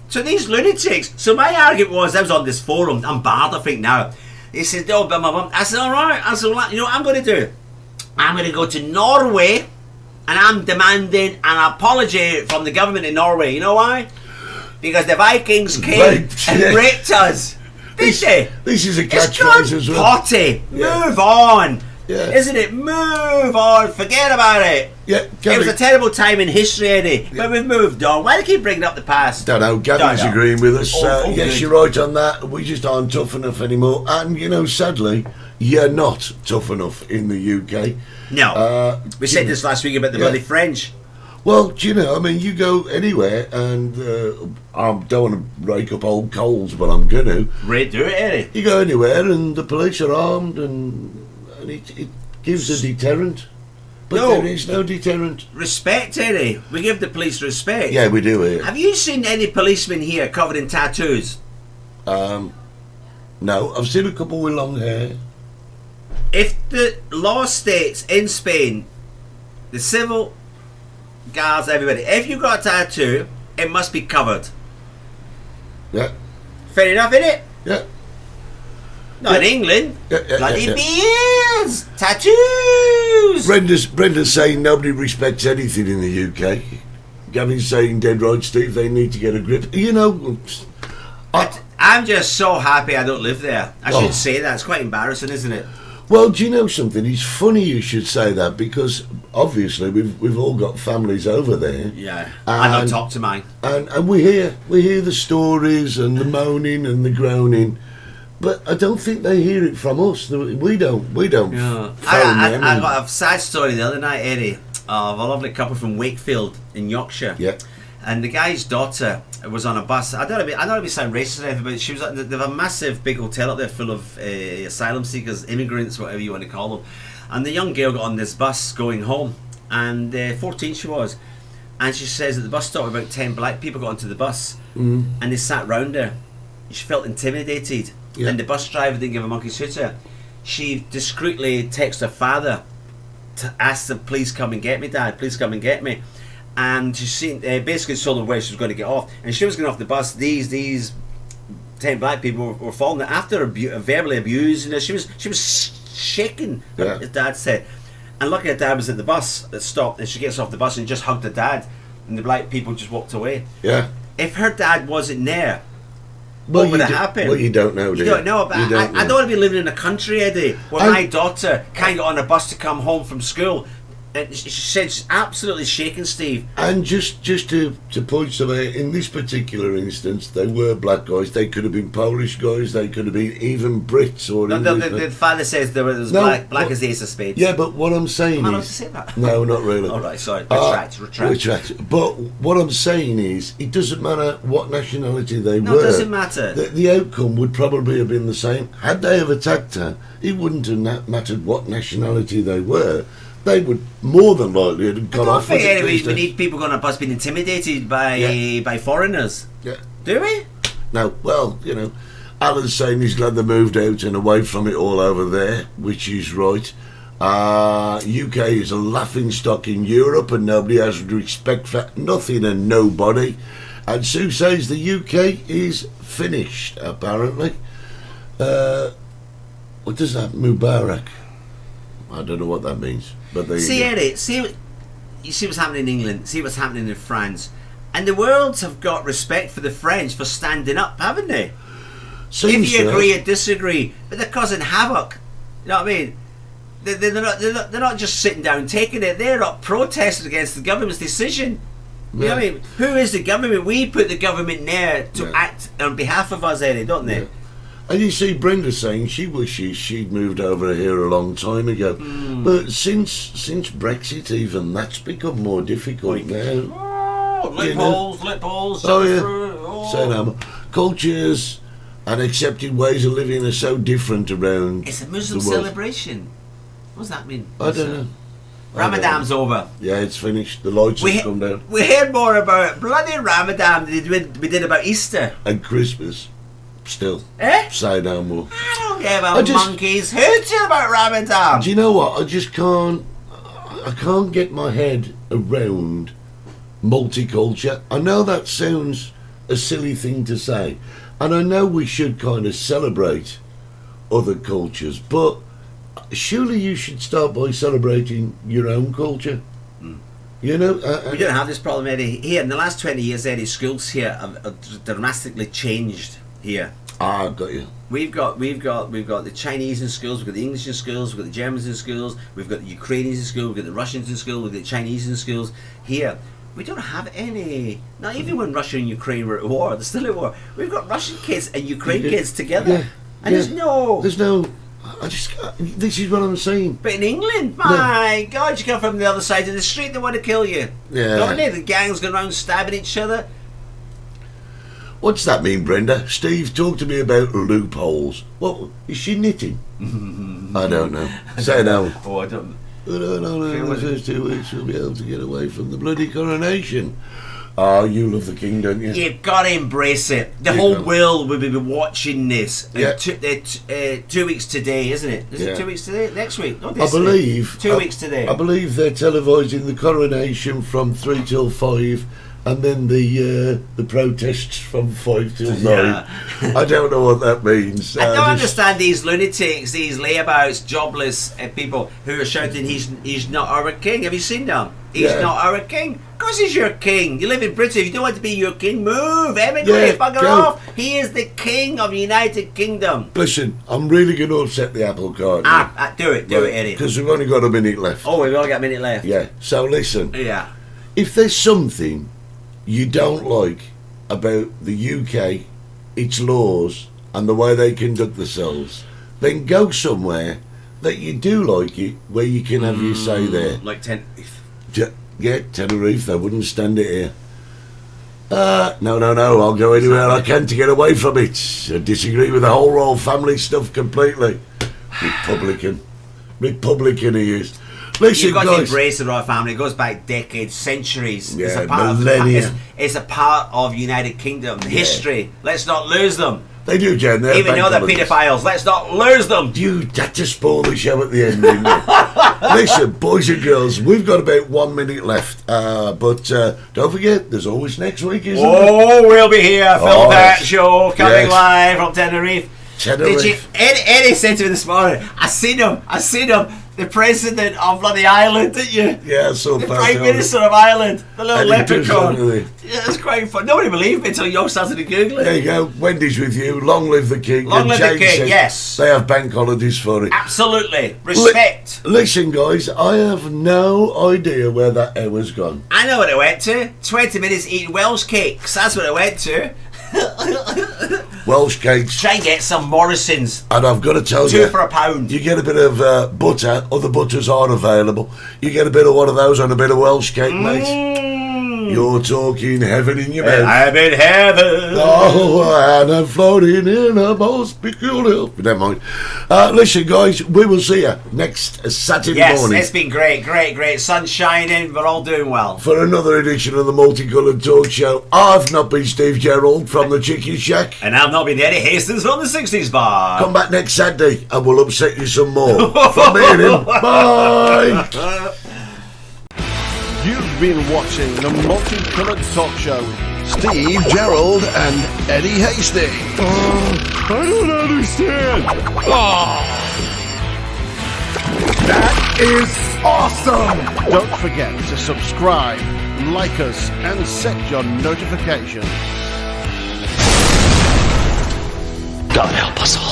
[SPEAKER 7] So these lunatics. So my argument was, I was on this forum. I'm barred, I think now. He said, "Oh, but my mum." I said, "All right." I said, well, "You know what I'm going to do? I'm going to go to Norway, and I'm demanding an apology from the government in Norway. You know why? Because the Vikings came
[SPEAKER 6] Raped,
[SPEAKER 7] and
[SPEAKER 6] yeah.
[SPEAKER 7] raped us. Did they?
[SPEAKER 6] This is a
[SPEAKER 7] It's
[SPEAKER 6] catchphrase
[SPEAKER 7] gone
[SPEAKER 6] as well.
[SPEAKER 7] potty.
[SPEAKER 6] Yeah.
[SPEAKER 7] Move on.
[SPEAKER 6] Yeah.
[SPEAKER 7] Isn't it? Move on. Forget about it.
[SPEAKER 6] Yeah,
[SPEAKER 7] It was a terrible time in history, Eddie. But we've moved on. Why do you keep bringing up the past?
[SPEAKER 6] Don't know, Gavin's
[SPEAKER 7] Don't know.
[SPEAKER 6] agreeing with us.
[SPEAKER 7] Oh,
[SPEAKER 6] Yes,
[SPEAKER 7] good.
[SPEAKER 6] you're right on that. We just aren't tough enough anymore. And, you know, sadly, you're not tough enough in the UK.
[SPEAKER 7] No. We
[SPEAKER 6] you
[SPEAKER 7] said
[SPEAKER 6] know,
[SPEAKER 7] this last week about the
[SPEAKER 6] yeah.
[SPEAKER 7] bloody French.
[SPEAKER 6] Well, do you know, I mean, you go anywhere, and I don't want to rake up old coals, but I'm going to.
[SPEAKER 7] Right, do it, Eddie.
[SPEAKER 6] You go anywhere, and the police are armed, and it gives a deterrent. But
[SPEAKER 7] No.
[SPEAKER 6] there is no deterrent.
[SPEAKER 7] Respect, Eddie. We give the police respect.
[SPEAKER 6] Yeah, we do here.
[SPEAKER 7] Have you seen any policemen here covered in tattoos?
[SPEAKER 6] No, I've seen a couple with long hair.
[SPEAKER 7] If the law states in Spain, the civil guards, everybody, if you've got a tattoo, it must be covered.
[SPEAKER 6] Yeah,
[SPEAKER 7] Fair enough, innit?
[SPEAKER 6] yeah.
[SPEAKER 7] Not in England.
[SPEAKER 6] Yeah,
[SPEAKER 7] Bloody
[SPEAKER 6] yeah.
[SPEAKER 7] beards! Tattoos!
[SPEAKER 6] Brenda's saying nobody respects anything in the UK. Gavin's saying dead right, Steve, they need to get a grip. You know,
[SPEAKER 7] I'm just so happy I don't live there. I
[SPEAKER 6] Oh.
[SPEAKER 7] should say that. It's quite embarrassing, isn't it?
[SPEAKER 6] well, do you know something? It's funny you should say that because obviously we've all got families over there.
[SPEAKER 7] Yeah. I don't
[SPEAKER 6] And-
[SPEAKER 7] talk to mine.
[SPEAKER 6] And we hear the stories and the moaning and the groaning, but I don't think they hear it from us. We don't
[SPEAKER 7] Yeah.
[SPEAKER 6] phone them.
[SPEAKER 7] I
[SPEAKER 6] and-
[SPEAKER 7] got a sad story the other night, Eddie, of a lovely couple from Wakefield in Yorkshire.
[SPEAKER 6] yeah,
[SPEAKER 7] And the guy's daughter was on a bus. I don't know if it sound racist or anything, but she was. They have a massive big hotel up there full of asylum seekers, immigrants, whatever you want to call them. And the young girl got on this bus going home, and 14 she was. And she says at the bus stop about 10 black people got onto the bus, and they sat round her. She felt intimidated,
[SPEAKER 6] Yeah.
[SPEAKER 7] and the bus driver didn't give a monkey's hoot to her. She discreetly texted her father to ask them, "Please come and get me, Dad. Please come and get me." And she seen, basically told her where she was going to get off, and she was going off the bus. These 10 black people were following her after verbally abusing her. She was shaking.
[SPEAKER 6] Yeah.
[SPEAKER 7] Her dad said, and luckily her dad was at the bus that stopped, and she gets off the bus and just hugged her dad, and the black people just walked away.
[SPEAKER 6] yeah.
[SPEAKER 7] If her dad wasn't there,
[SPEAKER 6] Well,
[SPEAKER 7] what would
[SPEAKER 6] you
[SPEAKER 7] have
[SPEAKER 6] do-
[SPEAKER 7] happened?
[SPEAKER 6] Well, you don't know, do
[SPEAKER 7] You don't know, but
[SPEAKER 6] You
[SPEAKER 7] I don't want to be living in a country, Eddie, where
[SPEAKER 6] I-
[SPEAKER 7] my daughter can't get on a bus to come home from school. And she said she's absolutely shaking, Steve.
[SPEAKER 6] And just to point something out, in this particular instance, they were black guys. They could have been Polish guys. They could have been even Brits or
[SPEAKER 7] No,
[SPEAKER 6] English.
[SPEAKER 7] the father says there was
[SPEAKER 6] No,
[SPEAKER 7] black
[SPEAKER 6] what-
[SPEAKER 7] as the ace of spades.
[SPEAKER 6] Yeah, but what I'm saying
[SPEAKER 7] Am I allowed
[SPEAKER 6] is,
[SPEAKER 7] to say that?
[SPEAKER 6] no, not really.
[SPEAKER 7] All right, sorry.
[SPEAKER 6] Uh,
[SPEAKER 7] Retract.
[SPEAKER 6] But what I'm saying is, it doesn't matter what nationality they
[SPEAKER 7] No,
[SPEAKER 6] were.
[SPEAKER 7] it doesn't matter.
[SPEAKER 6] The outcome would probably have been the same. Had they have attacked her, it wouldn't have mattered what nationality they were. They would more than likely have
[SPEAKER 7] I
[SPEAKER 6] gone
[SPEAKER 7] don't
[SPEAKER 6] off
[SPEAKER 7] think
[SPEAKER 6] with it.
[SPEAKER 7] anyway,
[SPEAKER 6] these
[SPEAKER 7] we
[SPEAKER 6] days.
[SPEAKER 7] need people going on a bus being intimidated by
[SPEAKER 6] Yeah.
[SPEAKER 7] foreigners.
[SPEAKER 6] Yeah.
[SPEAKER 7] Do we?
[SPEAKER 6] No, well, you know, Alan's saying he's glad they moved out and away from it all over there, which is right. UK is a laughing stock in Europe, and nobody has respect for nothing and nobody. And Sue says the UK is finished, apparently. What does that Mubarak? I don't know what that means. But there
[SPEAKER 7] See,
[SPEAKER 6] you go.
[SPEAKER 7] Eddie, you see what's happening in England, see what's happening in France. And the world have got respect for the French for standing up, haven't they?
[SPEAKER 6] Seems
[SPEAKER 7] If you
[SPEAKER 6] so.
[SPEAKER 7] agree or disagree, but they're causing havoc. You know what I mean? They're not just sitting down taking it. They're not protesting against the government's decision. You know what I mean? Who is the government? We put the government there to act on behalf of us, Eddie, don't they?
[SPEAKER 6] Yeah. And you see Brenda saying she wishes she'd moved over here a long time ago. But since Brexit even, that's become more difficult now.
[SPEAKER 7] Oh, loopholes.
[SPEAKER 6] Oh, yeah.
[SPEAKER 7] Oh.
[SPEAKER 6] So now, cultures and accepted ways of living are so different around
[SPEAKER 7] It's a Muslim
[SPEAKER 6] the world.
[SPEAKER 7] celebration. What does that mean?
[SPEAKER 6] I don't know.
[SPEAKER 7] Ramadan's over.
[SPEAKER 6] Yeah, it's finished. The lights have come down.
[SPEAKER 7] We heard more about bloody Ramadan than we did about Easter.
[SPEAKER 6] And Christmas. Still.
[SPEAKER 7] Eh?
[SPEAKER 6] Say no more.
[SPEAKER 7] I don't care about monkeys. Who cares about Ramadan?
[SPEAKER 6] Do you know what? I just can't. I can't get my head around multiculture. I know that sounds a silly thing to say, and I know we should kind of celebrate other cultures, but surely you should start by celebrating your own culture. You know,
[SPEAKER 7] We don't have this problem, Eddie. Here, in the last 20 years, Eddie, schools here have dramatically changed here.
[SPEAKER 6] got you.
[SPEAKER 7] We've got the Chinese in schools, we've got the English in schools, we've got the Germans in schools, we've got the Ukrainians in schools, we've got the Russians in schools, we've got the Chinese in schools. Here, we don't have any. Not even when Russia and Ukraine were at war, they're still at war. We've got Russian kids and Ukraine kids together.
[SPEAKER 6] Yeah,
[SPEAKER 7] And there's no.
[SPEAKER 6] This is what I'm saying.
[SPEAKER 7] But in England, my God, you come from the other side of the street, they want to kill you.
[SPEAKER 6] Yeah.
[SPEAKER 7] Don't they? The gangs go around stabbing each other.
[SPEAKER 6] What's that mean, Brenda? Steve, talk to me about loopholes. What is she knitting? I don't know. Say no.
[SPEAKER 7] Oh, I don't.
[SPEAKER 6] No. The first 2 weeks we'll be able to get away from the bloody coronation. Oh, you love the king, don't you?
[SPEAKER 7] You've got to embrace it. The whole world will be watching this.
[SPEAKER 6] Yeah.
[SPEAKER 7] 2 weeks today, isn't it? Is it 2 weeks today? Next week? No,
[SPEAKER 6] I
[SPEAKER 7] this
[SPEAKER 6] believe.
[SPEAKER 7] week. 2 weeks today.
[SPEAKER 6] I believe they're televising the coronation from 3 till 5, and then the protests from 5 till 9.
[SPEAKER 7] Yeah.
[SPEAKER 6] I don't know what that means.
[SPEAKER 7] I don't understand these lunatics, these layabouts, jobless people who are shouting, he's not our king. Have you seen them? He's not our king. Of course he's your king. You live in Britain. If you don't want to be your king, move. Emigrate. Bugger off. He is the king of the United Kingdom.
[SPEAKER 6] Listen, I'm really going to upset the apple cart.
[SPEAKER 7] Do it, Eddie.
[SPEAKER 6] Because we've only got a minute left.
[SPEAKER 7] Oh, we've only got a minute left.
[SPEAKER 6] Yeah, so listen.
[SPEAKER 7] Yeah.
[SPEAKER 6] If there's something you don't like about the UK, its laws, and the way they conduct themselves, then go somewhere that you do like it, where you can have your say there.
[SPEAKER 7] Like Tenerife.
[SPEAKER 6] Yeah, Tenerife, they wouldn't stand it here. No, I'll go anywhere I can to get away from it. I disagree with the whole royal family stuff completely. Republican he is. Listen,
[SPEAKER 7] You've got to
[SPEAKER 6] guys.
[SPEAKER 7] embrace the royal family. It goes back decades, centuries.
[SPEAKER 6] Yeah,
[SPEAKER 7] it's a part
[SPEAKER 6] millennia.
[SPEAKER 7] It's a part of United Kingdom history. Let's not lose them.
[SPEAKER 6] They do, Jen.
[SPEAKER 7] Even though they're paedophiles, let's not lose them.
[SPEAKER 6] You had to spoil the show at the end, didn't you? Listen, boys and girls, we've got about 1 minute left. But don't forget, there's always next week, isn't there?
[SPEAKER 7] Oh, we'll be here. Phil Burt
[SPEAKER 6] Yes.
[SPEAKER 7] Show coming
[SPEAKER 6] Yes.
[SPEAKER 7] live from Tenerife.
[SPEAKER 6] Tenerife.
[SPEAKER 7] Did you? Eddie said to me this morning, I seen him. The president of bloody Ireland, didn't you?
[SPEAKER 6] Yeah, so
[SPEAKER 7] The
[SPEAKER 6] far.
[SPEAKER 7] Prime Minister of Ireland, the little
[SPEAKER 6] And he does,
[SPEAKER 7] leprechaun.
[SPEAKER 6] doesn't he?
[SPEAKER 7] Yeah, it's quite fun. Nobody believed me until you all started to Google it.
[SPEAKER 6] There you go. Wendy's with you. Long live the king.
[SPEAKER 7] Long
[SPEAKER 6] And
[SPEAKER 7] live the
[SPEAKER 6] Jane
[SPEAKER 7] king,
[SPEAKER 6] says
[SPEAKER 7] yes.
[SPEAKER 6] They have bank holidays for it.
[SPEAKER 7] Absolutely. Respect.
[SPEAKER 6] Listen, guys, I have no idea where that hour's gone.
[SPEAKER 7] I know what I went to. 20 minutes eating Welsh cakes. That's what I went to.
[SPEAKER 6] Welsh cakes.
[SPEAKER 7] Try and get some Morrison's.
[SPEAKER 6] And I've got to tell
[SPEAKER 7] Two
[SPEAKER 6] you,
[SPEAKER 7] for £1.
[SPEAKER 6] you get a bit of butter. Other butters are available. You get a bit of one of those on a bit of Welsh cake, mate. You're talking heaven in your bed.
[SPEAKER 7] I'm in heaven.
[SPEAKER 6] Oh, and I'm floating in a most peculiar. But never mind. Listen, guys, we will see you next Saturday morning.
[SPEAKER 7] Yes, it's been great. Sun's shining. We're all doing well.
[SPEAKER 6] For another edition of the Multicoloured Talk Show. I've not been Steve Gerald from the Chicken Shack.
[SPEAKER 7] And I've not been Eddie Hastings from the 60s bar.
[SPEAKER 6] Come back next Saturday and we'll upset you some more. From me and him. Bye.
[SPEAKER 5] You've been watching the Multicoloured Talk Show. Steve Gerald and Eddie Hastings.
[SPEAKER 2] I don't understand.
[SPEAKER 3] That is awesome!
[SPEAKER 5] Don't forget to subscribe, like us, and set your notifications.
[SPEAKER 4] God help us all.